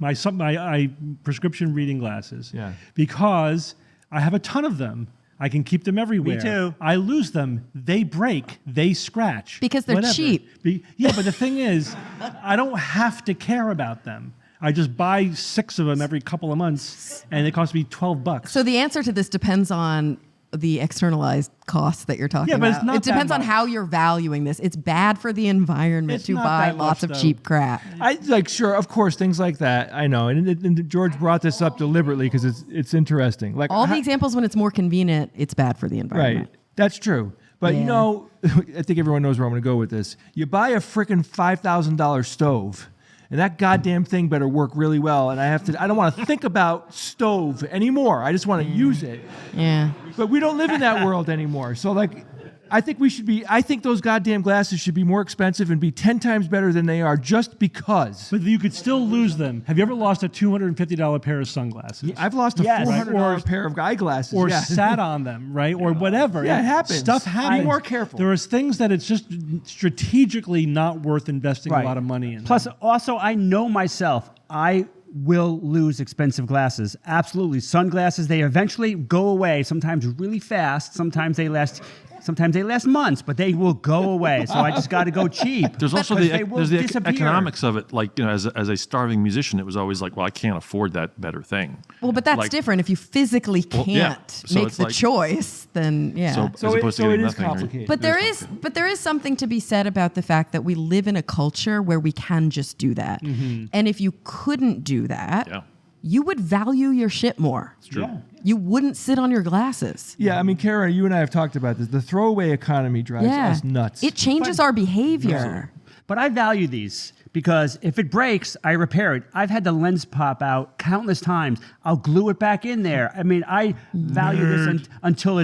my prescription reading glasses. Yeah. Because I have a ton of them. I can keep them everywhere. too. I lose them. They break. They scratch. Because they're whatever. cheap. Yeah, but the thing is, I don't have to care about them. I just buy 6 of them every couple of months, and it costs me $12. So the answer to this depends on the externalized costs that you're talking Yeah, but about. it's not it depends that on much. how you're valuing this. It's bad for the environment It's to not buy that much, lots of though. cheap crap. I like sure, of course, things like that. I know, and George brought this up deliberately because it's interesting. Like All the examples when it's more convenient, it's bad for the environment. right, that's true. But you Yeah. know, I think everyone knows where I'm going to go with this. You buy a freaking $5,000 stove, and that goddamn thing better work really well. And I don't want to think about stove anymore. I just want to use it. Yeah. But we don't live in that world anymore. So like, I think those goddamn glasses should be more expensive and be 10 times better than they are just because. But you could still lose them. Have you ever lost a $250 pair of sunglasses? I've lost a Yes. $400 pair of eyeglasses. Or yeah. sat on them, right? Or whatever. Yeah, it happens. Stuff happens. Be more careful. There is things that it's just strategically not worth investing a lot of money in. Plus, also, I know myself. I will lose expensive glasses. Absolutely. Sunglasses, they eventually go away, sometimes really fast. Sometimes they last months, but they will go away. So I just got to go cheap. There's also because they will there's the disappear. economics of it. Like, you know, as a starving musician, it was always like, well, I can't afford that better thing. Well, but that's Like- different. If you physically Well, can't yeah. So make it's the like- choice, then yeah. So as opposed to it getting is nothing, right? complicated. But there is something to be said about the fact that we live in a culture where we can just do that. And if you couldn't do that, Yeah. you would value your shit more. It's true. You wouldn't sit on your glasses. Yeah, I mean, Kara, you and I have talked about this. The throwaway economy drives us nuts. It changes our behavior. But I value these because if it breaks, I repair it. I've had the lens pop out countless times. I'll glue it back in there. I mean, I value this until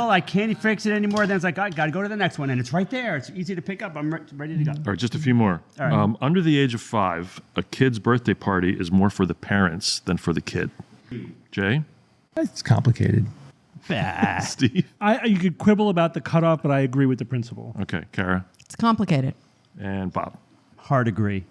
I can't fix it anymore. Then it's like, I got to go to the next one. And it's right there. It's easy to pick up. I'm ready to go. All right, just a few more. All right. Under the age of 5, a kid's birthday party is more for the parents than for the kid. Jay, It's complicated. Steve? You could quibble about the cutoff, but I agree with the principle. Okay, Kara It's complicated. and Bob. Hard agree.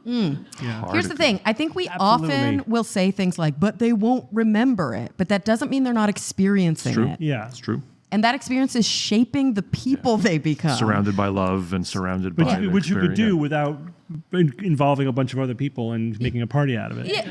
Here's the thing. I think we Absolutely. often will say things like, but they won't remember it. But that doesn't mean they're not experiencing True. it. Yeah. It's true. And that experience is shaping the people they become. Surrounded by love and surrounded But by the which you could do experience. without involving a bunch of other people and making a party out of it.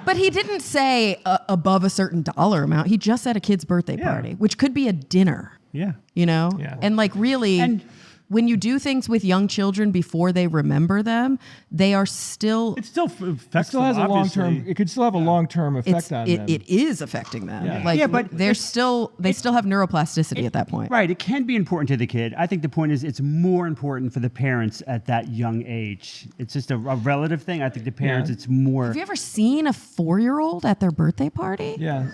But he didn't say above a certain dollar amount. He just said a kid's birthday party, which could be a dinner. Yeah. You know? Yeah. And like really, And- when you do things with young children before they remember them, they are still It still affects It still has them, a long term. obviously. It could still have a long term effect on them. it is affecting them. Yeah. Like Yeah, but they still have neuroplasticity at that point. Right. It can be important to the kid. I think the point is it's more important for the parents at that young age. It's just a relative thing. I think the parents, Yeah. it's more. Have you ever seen a 4-year-old at their birthday party? Yeah.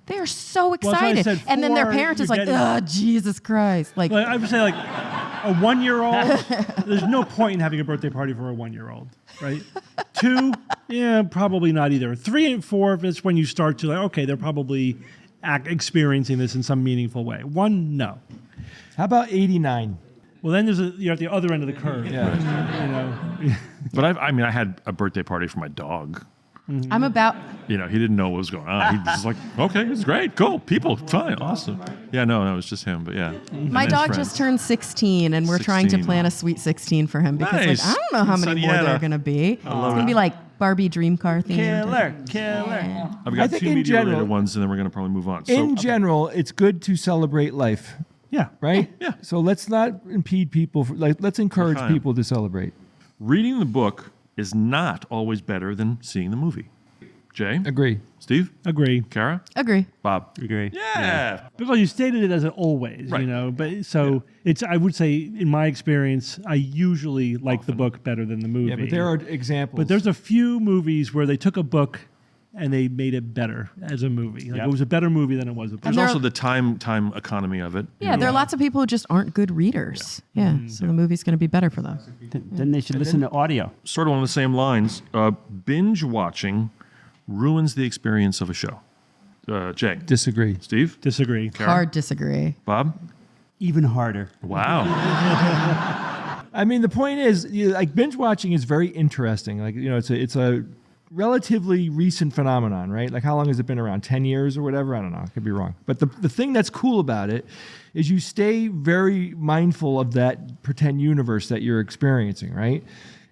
They are so that's why I excited. said And then their 4, parents is you're like, getting- oh, Jesus Christ. Like, I would say like a 1-year-old, there's no point in having a birthday party for a 1-year-old, right? 2, yeah, probably not either. 3 and 4, it's when you start to like, okay, they're probably experiencing this in some meaningful way. 1, no. How about 89? Well, then you're at the other end of the curve. Yeah. You know, But I had a birthday party for my dog. I'm about, He didn't know what was going on. He was like, okay, it's great, cool, people, fine, awesome. Yeah, no, it was just him, but yeah. my And his dog friends. just turned 16 and we're trying to 16. plan a sweet 16 for him because Nice. like, I don't know how many more Quinceañera. there are going to be. It's going to be like Barbie dream car themed. Killer. I've I got think 2 in media related general- ones, and then we're going to probably move on. In general, it's good to celebrate life, yeah. right? Yeah. So let's not impede people. Let's encourage Fine. people to celebrate. Reading the book is not always better than seeing the movie. Jay? Agree. Steve? Agree. Kara? Agree. Bob? Agree. Yeah. Because you stated it as an always, Right. you know. But so it's. I would say, in my experience, I usually like the book better than the movie. Yeah, but there are examples. But there's a few movies where they took a book and they made it better as a movie. Like Yep. it was a better movie than it was a book. There's there also are- the time economy of it. Yeah, there are lots of people who just aren't good readers. Yeah, so the movie's going to be better for them. Then they should listen to audio. Sort of on the same lines, binge watching ruins the experience of a show. Jay? disagree. Steve? Disagree. Kara? Hard disagree. Bob? Even harder. Wow. I mean, the point is, like binge watching is very interesting. Like it's a relatively recent phenomenon, right? Like how long has it been around? 10 years or whatever? I don't know. I could be wrong. But the thing that's cool about it is you stay very mindful of that pretend universe that you're experiencing, right?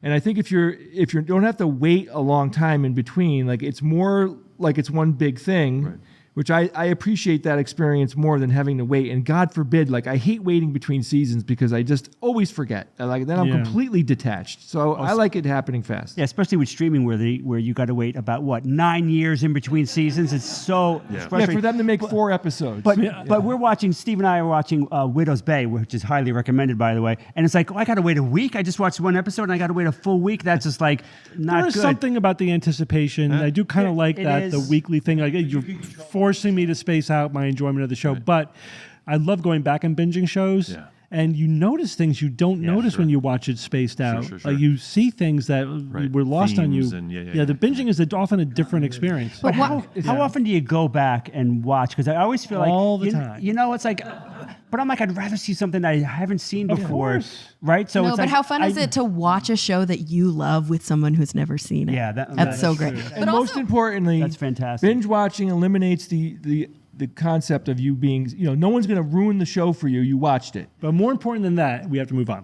And I think if you don't have to wait a long time in between, like it's more like it's one big thing. Right. Which I appreciate that experience more than having to wait. And God forbid, like I hate waiting between seasons because I just always forget. And then I'm Yeah. completely detached. So I like it happening fast. Yeah, especially with streaming where you got to wait about 9 years in between seasons. It's so it's Yeah. Yeah, frustrating. for them to make 4 episodes. But we're watching. Steve and I are watching Widow's Bay, which is highly recommended, by the way. And it's like, I got to wait a week. I just watched one episode, and I got to wait a full week. That's just like not There's good. something about the anticipation. I do kind of like it that, the is. weekly thing. Like you're forcing me to space out my enjoyment of the show. But I love going back and binging shows. Yeah. And you notice things you don't notice sure. when you watch it spaced out. sure. Like you see things that Right. were lost on you. Themes and yeah. The binging is often a different experience. But how often do you go back and watch? Because I always feel like All the you- time. You know, it's like, but I'm like, I'd rather see something that I haven't seen Of before, course. right? So No, it's but like, how fun is it to watch a show that you love with someone who's never seen it? Yeah, that's so great. true. and But most also, importantly, That's fantastic. binge watching eliminates the concept of you being, no one's going to ruin the show for you. You watched it. But more important than that, we have to move on.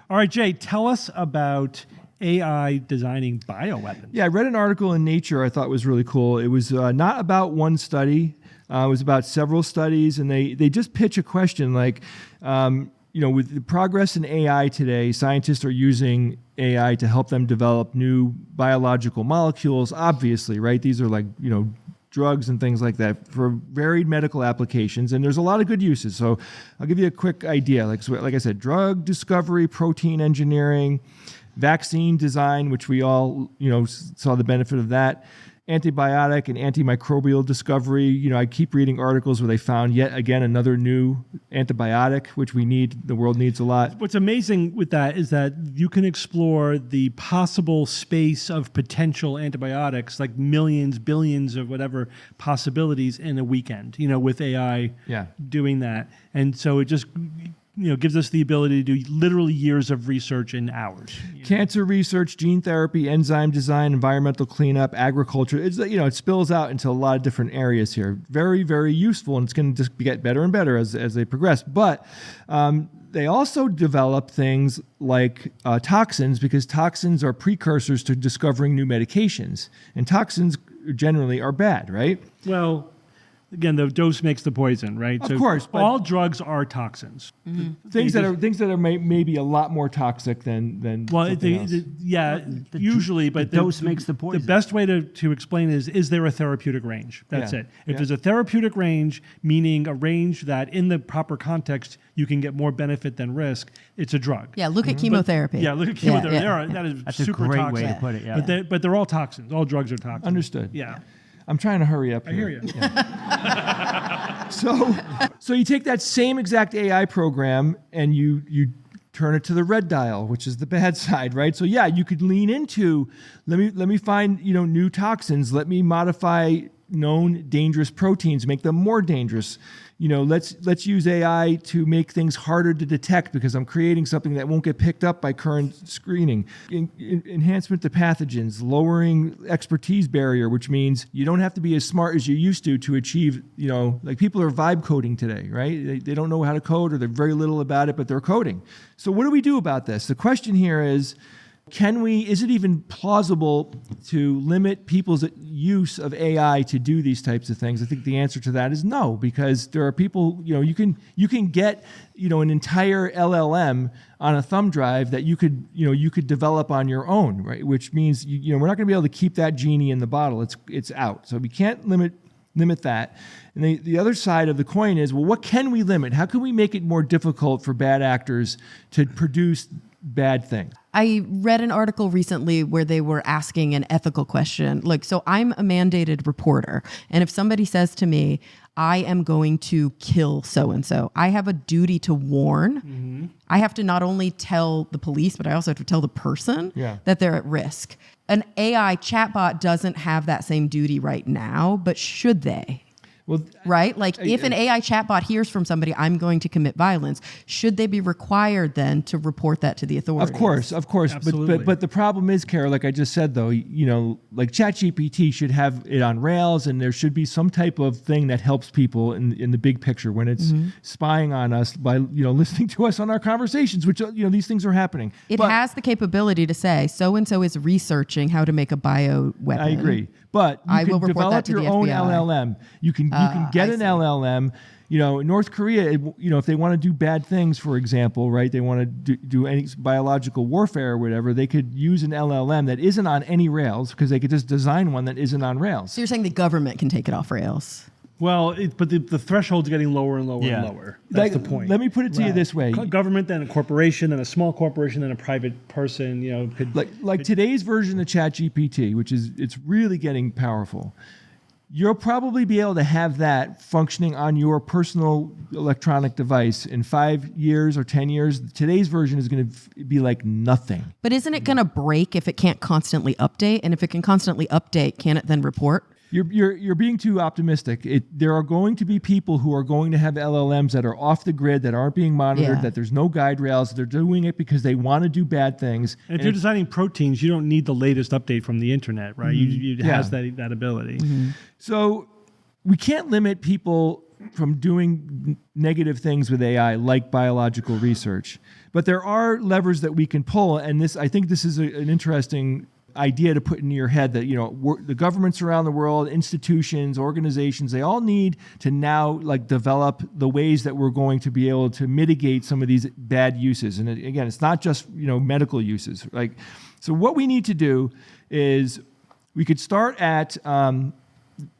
All right, Jay, tell us about AI designing bioweapons. Yeah, I read an article in Nature I thought was really cool. It was not about one study. It was about several studies, and they just pitch a question like, with the progress in AI today, scientists are using AI to help them develop new biological molecules, obviously, right? These are like, drugs and things like that for varied medical applications, and there's a lot of good uses. So I'll give you a quick idea. Like I said, drug discovery, protein engineering, vaccine design, which we all, saw the benefit of that, antibiotic and antimicrobial discovery. You know, I keep reading articles where they found yet again another new antibiotic, which we need. The world needs a lot. What's amazing with that is that you can explore the possible space of potential antibiotics, like millions, billions of whatever possibilities in a weekend, you know, with AI doing that. And so it just, you know, gives us the ability to do literally years of research in hours. Cancer research, gene therapy, enzyme design, environmental cleanup, agriculture. It's, you know, it spills out into a lot of different areas here. Very, very useful, and it's going to just get better and better as they progress. But they also develop things like toxins, because toxins are precursors to discovering new medications. And toxins generally are bad, right? Well, again, the dose makes the poison, right? Of course, but all drugs are toxins. Things that are maybe a lot more toxic than Well, something else. usually, but the dose makes the poison. The best way to explain is there a therapeutic range? That's it. If there's a therapeutic range, meaning a range that in the proper context you can get more benefit than risk, it's a drug. Yeah, look at chemotherapy. Look at chemotherapy. That is That's super a great toxic. way to put it. Yeah. But they're all toxins. All drugs are toxins. Understood. Yeah. I'm trying to hurry up. I hear you. So you take that same exact AI program and you turn it to the red dial, which is the bad side, right? So yeah, you could lean into let me find, you know, new toxins. Let me modify known dangerous proteins, make them more dangerous. You know, let's use AI to make things harder to detect because I'm creating something that won't get picked up by current screening. Enhancement to pathogens, lowering expertise barrier, which means you don't have to be as smart as you used to achieve, you know, like people are vibe coding today, right? They don't know how to code, or they're very little about it, but they're coding. So what do we do about this? The question here is, is it even plausible to limit people's use of AI to do these types of things? I think the answer to that is no, because there are people, you know, you can get, you know, an entire LLM on a thumb drive that you could develop on your own, right? Which means, you know, we're not going to be able to keep that genie in the bottle. It's out. So we can't limit that. And the other side of the coin is, well, what can we limit? How can we make it more difficult for bad actors to produce bad things? I read an article recently where they were asking an ethical question. Like, so I'm a mandated reporter. And if somebody says to me, I am going to kill so-and-so, I have a duty to warn. Mm-hmm. I have to not only tell the police, but I also have to tell the person that they're at risk. An AI chatbot doesn't have that same duty right now, but should they? Well, right? Like if an AI chatbot hears from somebody, I'm going to commit violence, should they be required then to report that to the authorities? Of course. Absolutely. But the problem is, Kara, like I just said, though, you know, like ChatGPT should have it on rails, and there should be some type of thing that helps people in the big picture when it's spying on us by, you know, listening to us on our conversations, which, you know, these things are happening. It has the capability to say, so-and-so is researching how to make a bioweapon. I agree. But you can develop your own LLM. You can get an LLM. You know, in North Korea, you know, if they want to do bad things, for example, right, they want to do any biological warfare or whatever, they could use an LLM that isn't on any rails, because they could just design one that isn't on rails. So you're saying the government can take it off rails? Well, but the threshold's getting lower and lower and lower. That's the point. Let me put it to you this way: government, then a corporation, then a small corporation, then a private person. You know, could today's version of ChatGPT, which is it's really getting powerful. You'll probably be able to have that functioning on your personal electronic device in 5 years or 10 years. Today's version is going to be like nothing. But isn't it going to break if it can't constantly update? And if it can constantly update, can it then report? You're being too optimistic. There are going to be people who are going to have LLMs that are off the grid, that aren't being monitored, that there's no guide rails. They're doing it because they want to do bad things. And if you're designing proteins, you don't need the latest update from the internet, right? It has that ability. Mm-hmm. So we can't limit people from doing negative things with AI, like biological research. But there are levers that we can pull, and I think this is an interesting idea to put into your head, that, you know, the governments around the world, institutions, organizations, they all need to now like develop the ways that we're going to be able to mitigate some of these bad uses. And again, it's not just, you know, medical uses. Like, so what we need to do is we could start at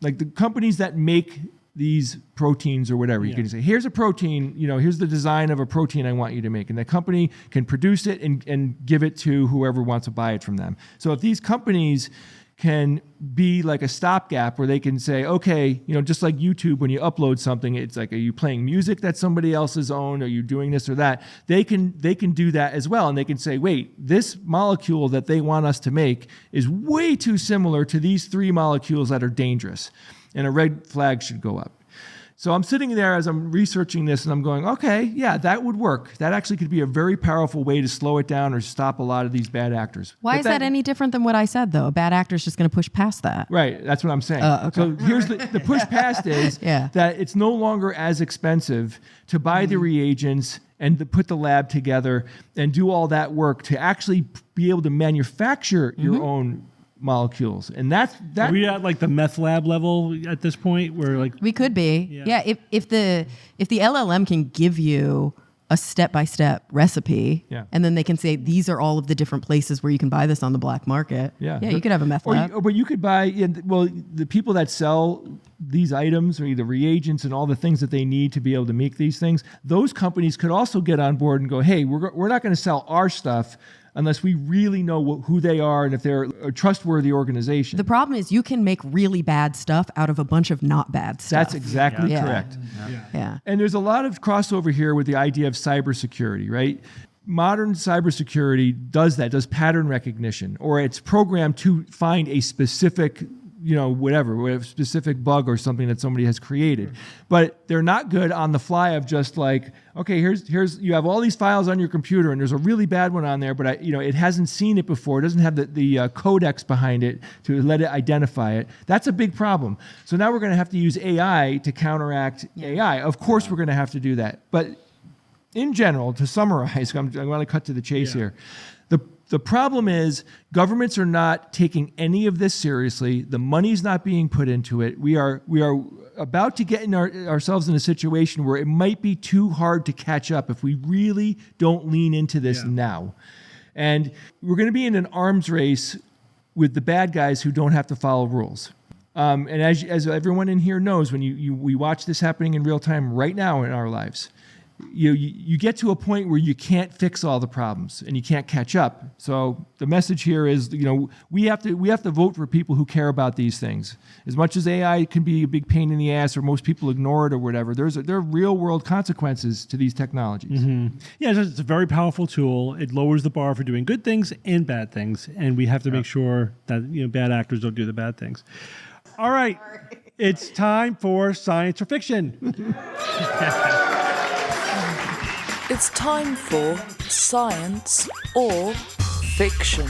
like the companies that make these proteins or whatever. You can say, here's a protein, you know, here's the design of a protein I want you to make. And the company can produce it and give it to whoever wants to buy it from them. So if these companies can be like a stopgap where they can say, okay, just like YouTube, when you upload something, it's like, are you playing music that somebody else's own? Are you doing this or that? They can do that as well. And they can say, wait, this molecule that they want us to make is way too similar to these 3 molecules that are dangerous. And a red flag should go up. So I'm sitting there as I'm researching this and I'm going, okay, yeah, that would work. That actually could be a very powerful way to slow it down or stop a lot of these bad actors. Why is that any different than what I said, though? A bad actor is just going to push past that. Right, that's what I'm saying. Okay. So here's the push past is that it's no longer as expensive to buy the reagents and to put the lab together and do all that work to actually be able to manufacture your own molecules. And that Are we at like the meth lab level at this point where like we could be. Yeah, if the LLM can give you a step-by-step recipe and then they can say these are all of the different places where you can buy this on the black market. You could have a meth lab. But you could buy the people that sell these items or the reagents and all the things that they need to be able to make these things, those companies could also get on board and go, hey, we're not going to sell our stuff unless we really know who they are and if they're a trustworthy organization. The problem is you can make really bad stuff out of a bunch of not bad stuff. That's exactly correct. Yeah. And there's a lot of crossover here with the idea of cybersecurity, right? Modern cybersecurity does pattern recognition, or it's programmed to find a specific whatever specific bug or something that somebody has created. But they're not good on the fly of just like, okay, here's you have all these files on your computer and there's a really bad one on there, but it hasn't seen it before. It doesn't have the codex behind it to let it identify it. That's a big problem. So now we're going to have to use AI to counteract AI. Of course, we're going to have to do that. But in general, to summarize, I'm going to cut to the chase here. The problem is governments are not taking any of this seriously. The money's not being put into it. We are about to get ourselves in a situation where it might be too hard to catch up if we really don't lean into this now. And we're going to be in an arms race with the bad guys who don't have to follow rules. And as everyone in here knows, when we watch this happening in real time right now in our lives, you get to a point where you can't fix all the problems and you can't catch up. So the message here is, we have to vote for people who care about these things. As much as AI can be a big pain in the ass, or most people ignore it or whatever, there are real world consequences to these technologies. Yeah, it's a very powerful tool. It lowers the bar for doing good things and bad things, and we have to make sure that bad actors don't do the bad things. All right, it's time for science or fiction. It's time for science or fiction.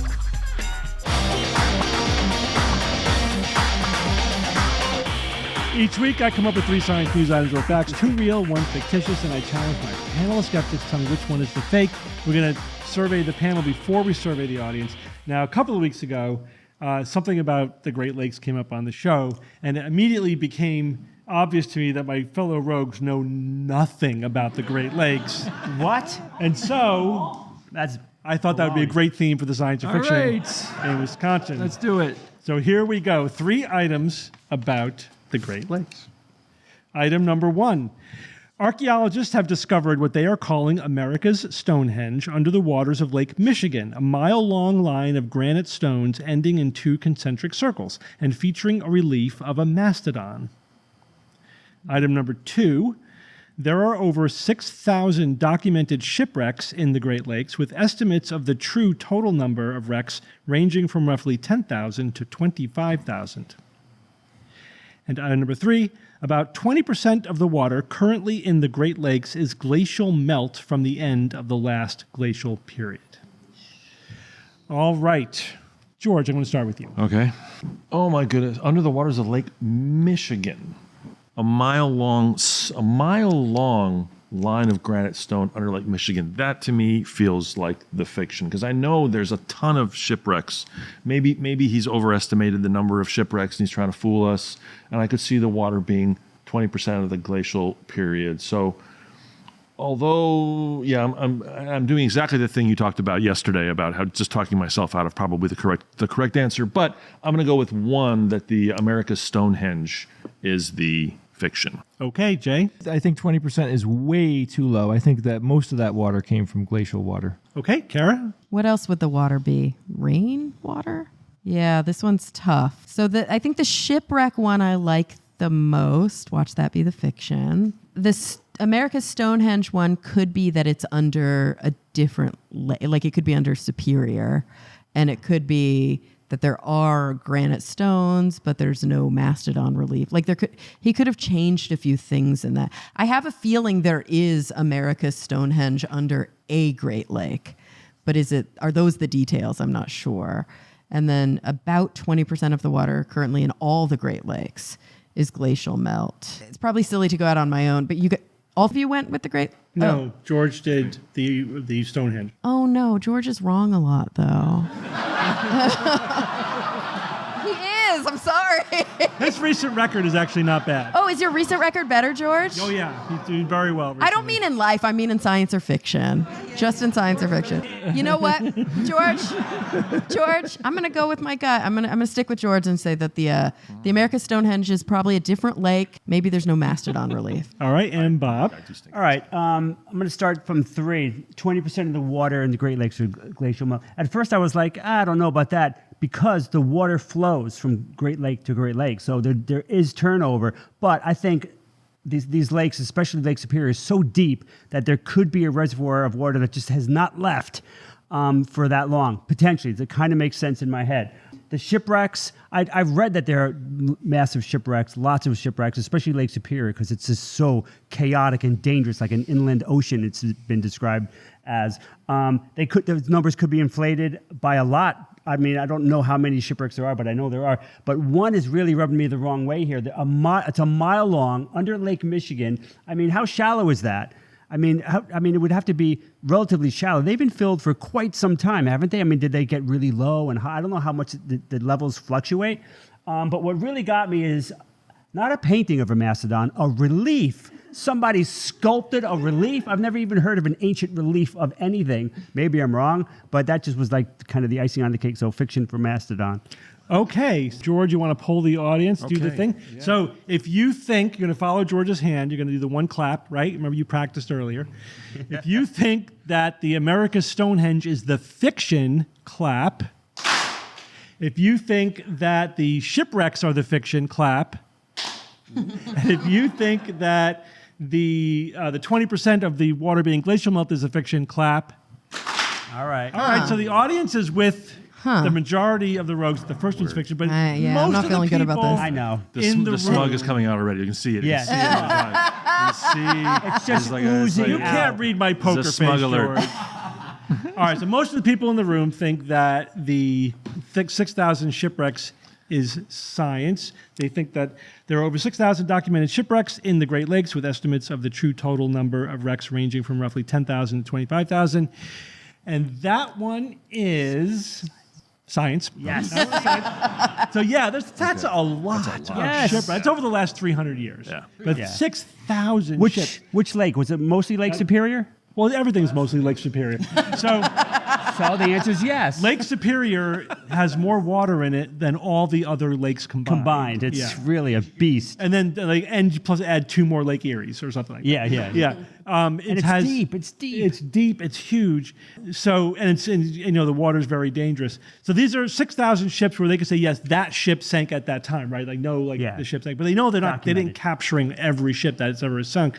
Each week, I come up with 3 science news items or facts, 2 real, 1 fictitious, and I challenge my panel of skeptics to tell me which one is the fake. We're going to survey the panel before we survey the audience. Now, a couple of weeks ago, something about the Great Lakes came up on the show, and it immediately became obvious to me that my fellow rogues know nothing about the Great Lakes. What? And so I thought that would be a great theme for the science or fiction in Wisconsin. Let's do it. So here we go. 3 items about the Great Lakes. Item number 1. Archaeologists have discovered what they are calling America's Stonehenge under the waters of Lake Michigan, a mile-long line of granite stones ending in 2 concentric circles and featuring a relief of a mastodon. Item number 2, there are over 6,000 documented shipwrecks in the Great Lakes, with estimates of the true total number of wrecks ranging from roughly 10,000 to 25,000. And item number 3, about 20% of the water currently in the Great Lakes is glacial melt from the end of the last glacial period. All right. George, I'm going to start with you. Okay. Oh my goodness. Under the waters of Lake Michigan. A mile long line of granite stone under Lake Michigan. That to me feels like the fiction, because I know there's a ton of shipwrecks. Maybe he's overestimated the number of shipwrecks and he's trying to fool us. And I could see the water being 20% of the glacial period. So, although, I'm doing exactly the thing you talked about yesterday about how just talking myself out of probably the correct answer. But I'm going to go with 1 that the America's Stonehenge is the fiction. Okay, Jay. I think 20% is way too low. I think that most of that water came from glacial water. Okay, Kara. What else would the water be? Rain water? Yeah, this one's tough. So I think the shipwreck one I like the most. Watch that be the fiction. This America's Stonehenge one could be that it's under a different, like it could be under Superior, and it could be that there are granite stones, but there's no mastodon relief. Like he could have changed a few things in that. I have a feeling there is America's Stonehenge under a Great Lake, but are those the details? I'm not sure. And then about 20% of the water currently in all the Great Lakes is glacial melt. It's probably silly to go out on my own, but all of you went with the Great? No, George did the Stonehenge. Oh no, George is wrong a lot though. He is. I'm sorry. His recent record is actually not bad. Oh, is your recent record better, George? Oh yeah, he's doing very well recently. I don't mean in life. I mean in science or fiction. Just in science or fiction. You know what, George? I'm gonna go with my gut. I'm gonna stick with George and say that the America's Stonehenge is probably a different lake. Maybe there's no mastodon relief. All right, and Bob. All right, I'm going to start from 3. 20% of the water in the Great Lakes are glacial melt. At first, I was like, I don't know about that, because the water flows from Great Lake to Great Lake, so there is turnover. But I think these lakes, especially Lake Superior, is so deep that there could be a reservoir of water that just has not left for that long, potentially. That kind of makes sense in my head. The shipwrecks, I've read that there are massive shipwrecks, lots of shipwrecks, especially Lake Superior, because it's just so chaotic and dangerous, like an inland ocean it's been described as. Those numbers could be inflated by a lot. I mean, I don't know how many shipwrecks there are, but I know there are. But one is really rubbing me the wrong way here. It's a mile long under Lake Michigan. I mean, how shallow is that? I mean, it would have to be relatively shallow. They've been filled for quite some time, haven't they? I mean, did they get really low and high? I don't know how much the levels fluctuate. But what really got me is not a painting of a mastodon, a relief. Somebody sculpted a relief. I've never even heard of an ancient relief of anything. Maybe I'm wrong, but that just was like kind of the icing on the cake. So fiction for mastodon. Okay, George, you want to poll the audience, do the thing? Yeah. So if you think you're going to follow George's hand, you're going to do the one clap, right? Remember you practiced earlier. If you think that the America's Stonehenge is the fiction, clap. If you think that the shipwrecks are the fiction, clap. And if you think that the 20% of the water being glacial melt is a fiction, clap. All right. All right, so the audience is with the majority of the rogues. The first one's fiction, but yeah, most I'm not of feeling the good about people this. I know. The smug is coming out already. You can see it. Yeah. You see It's just like oozing You out. can't read my poker face, smug alert. George. All right, so most of the people in the room think that the 6,000 shipwrecks is science. They think that there are over 6,000 documented shipwrecks in the Great Lakes, with estimates of the true total number of wrecks ranging from roughly 10,000 to 25,000. And that one is science. Yes. So yeah, that's a lot of Yes. shipwrecks. It's over the last 300 years. Yeah. But Yeah. 6,000 ships. Which lake? Was it mostly Lake Superior? Well, everything's mostly Lake Superior. So So the answer is yes. Lake Superior has more water in it than all the other lakes combined. It's really a beast. And then and plus add 2 more Lake Eries or something like that. Yeah. Yeah. And it's deep. It's deep. It's deep. It's huge. So, and the water's very dangerous. So these are 6,000 ships where they can say, yes, that ship sank at that time, right? Like, no, the ship sank. But they know they didn't capturing every ship that's ever sunk.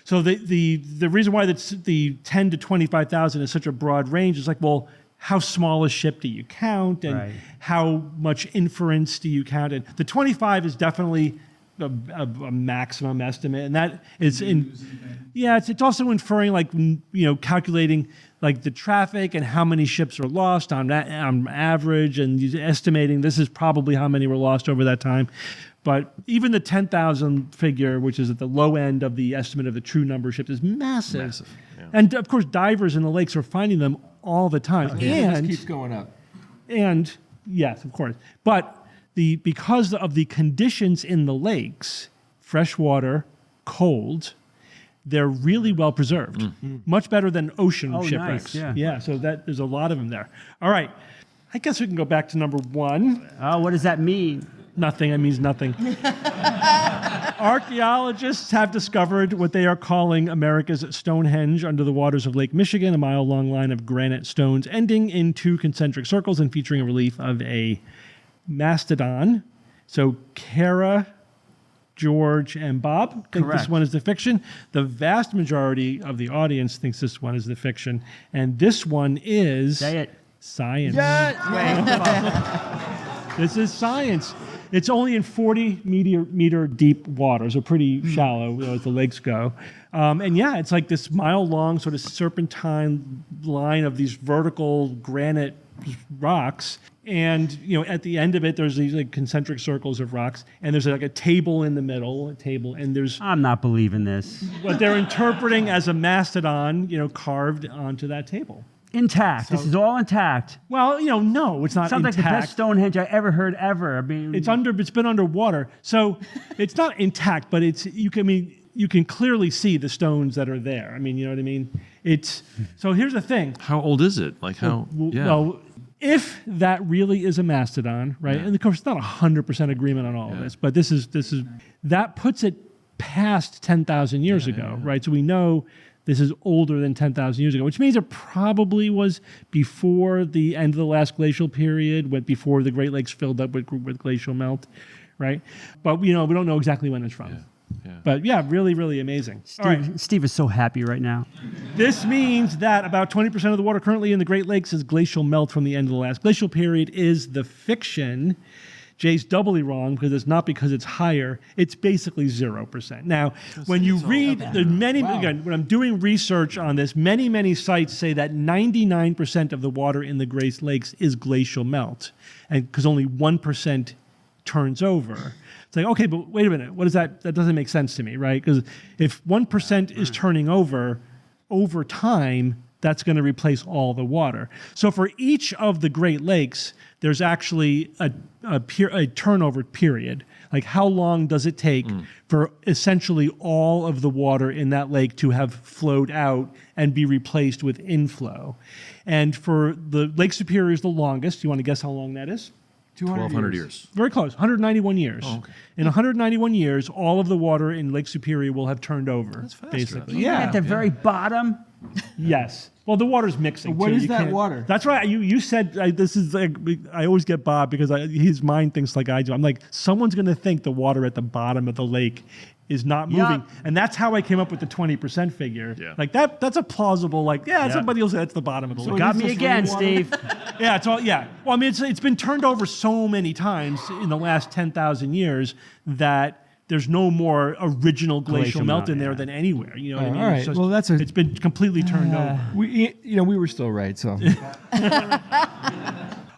So the reason why the 10 to 25,000 is such a broad range is like, well, how small a ship do you count, and how much inference do you count? And the 25 is definitely a maximum estimate, and that is it's also inferring, like, calculating like the traffic and how many ships are lost on average, and estimating this is probably how many were lost over that time. But even the 10,000 figure, which is at the low end of the estimate of the true number of ships, is massive. Yeah. And of course, divers in the lakes are finding them all the time. It just keeps going up. And yes, of course. But because of the conditions in the lakes, freshwater, cold, they're really well preserved. Much better than ocean shipwrecks. Nice, yeah, so there's a lot of them there. All right. I guess we can go back to number 1. Oh, what does that mean? Nothing. It means nothing. Archaeologists have discovered what they are calling America's Stonehenge under the waters of Lake Michigan, a mile-long line of granite stones ending in 2 concentric circles and featuring a relief of a mastodon. So Kara, George, and Bob think Correct. this one is the fiction. The vast majority of the audience thinks this one is the fiction. And this one is Say it. science. Wait. This is science. It's only in 40 meter deep water, so pretty shallow as the lakes go. And yeah, it's like this mile-long sort of serpentine line of these vertical granite rocks. And, at the end of it, there's these like concentric circles of rocks. And there's like a table in the middle, and there's I'm not believing this. what they're interpreting as a mastodon, carved onto that table. Intact. This is all intact. Well, no, it's not Sounds like the intact. best Stonehenge I ever heard ever. I mean, It's been underwater, so it's not intact, but you can clearly see the stones that are there. I mean, you know what I mean? So here's the thing. How old is it? Like how? Well, if that really is a mastodon, right? Yeah. And of course, it's not 100% agreement on all of this, but this is that puts it past 10,000 years ago, right? So we know this is older than 10,000 years ago, which means it probably was before the end of the last glacial period, before the Great Lakes filled up with glacial melt, right? But we don't know exactly when it's from. Yeah. But yeah, really, really amazing. All right. Steve is so happy right now. This means that about 20% of the water currently in the Great Lakes is glacial melt from the end of the last glacial period is the fiction. Jay's doubly wrong because it's not because it's higher. It's basically 0%. Now, when you read, there's many, again, when I'm doing research on this, many sites say that 99% of the water in the Great Lakes is glacial melt, and because only 1% turns over. It's like, okay, but wait a minute. What is that? That doesn't make sense to me, right? Because if 1% is turning over time, that's going to replace all the water. So for each of the Great Lakes, there's actually a turnover period. Like how long does it take for essentially all of the water in that lake to have flowed out and be replaced with inflow? And for the Lake Superior is the longest. You want to guess how long that is? 1,200 years. Very close, 191 years. Oh, okay. In 191 years, all of the water in Lake Superior will have turned over. That's faster. Basically. Even Yeah. at the very bottom. Yes. Well, the water's mixing. What too. is You that can't- water? That's right. You said this is. I always get Bob because his mind thinks like I do. I'm like, someone's going to think the water at the bottom of the lake is not moving, and that's how I came up with the 20% figure. Yeah. Like that's a plausible. Like, somebody will say that's the bottom of the lake. Got me again, Steve. Yeah, it's all. Yeah. Well, I mean, it's been turned over so many times in the last 10,000 years that there's no more original glacial melt in there than anywhere. You know what I mean? all right. It's just- Well, it's been completely turned over. We were still right. So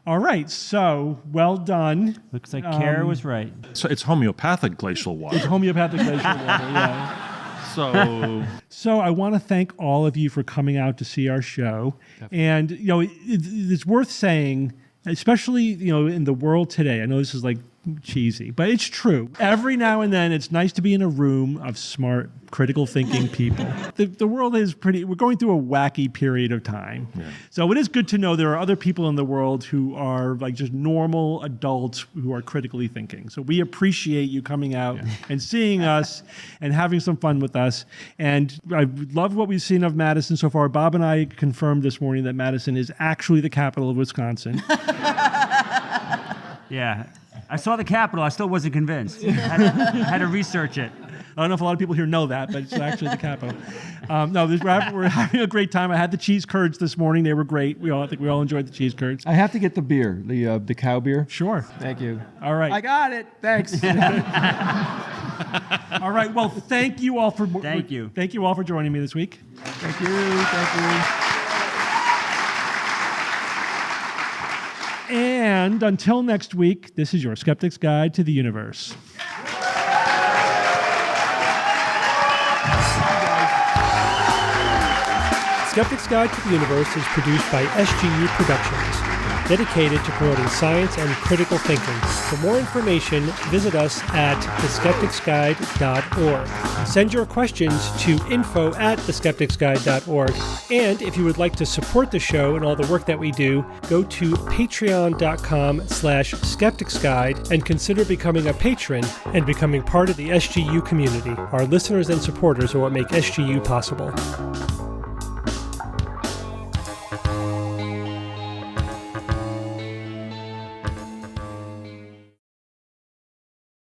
All right. So well done. Looks like Kara was right. So it's homeopathic glacial water. Homeopathic glacial water. Yeah. So So I want to thank all of you for coming out to see our show, and it's worth saying, especially in the world today. I know this is like cheesy, but it's true. Every now and then, it's nice to be in a room of smart, critical thinking people. The world is we're going through a wacky period of time. Yeah. So it is good to know there are other people in the world who are like just normal adults who are critically thinking. So we appreciate you coming out and seeing us and having some fun with us. And I love what we've seen of Madison so far. Bob and I confirmed this morning that Madison is actually the capital of Wisconsin. Yeah. I saw the Capitol. I still wasn't convinced. Had to research it. I don't know if a lot of people here know that, but it's actually the capital. We're having a great time. I had the cheese curds this morning. They were great. I think we all enjoyed the cheese curds. I have to get the beer, the cow beer. Sure. Thank you. All right. I got it. Thanks. All right. Well, thank you all for Thank you. Thank you all for joining me this week. Thank you. Thank you. And until next week, this is your Skeptic's Guide to the Universe. Skeptic's Guide to the Universe is produced by SGU Productions, dedicated to promoting science and critical thinking. For more information, visit us at theskepticsguide.org. Send your questions to info@theskepticsguide.org. And if you would like to support the show and all the work that we do, go to patreon.com/skepticsguide and consider becoming a patron and becoming part of the SGU community. Our listeners and supporters are what make SGU possible.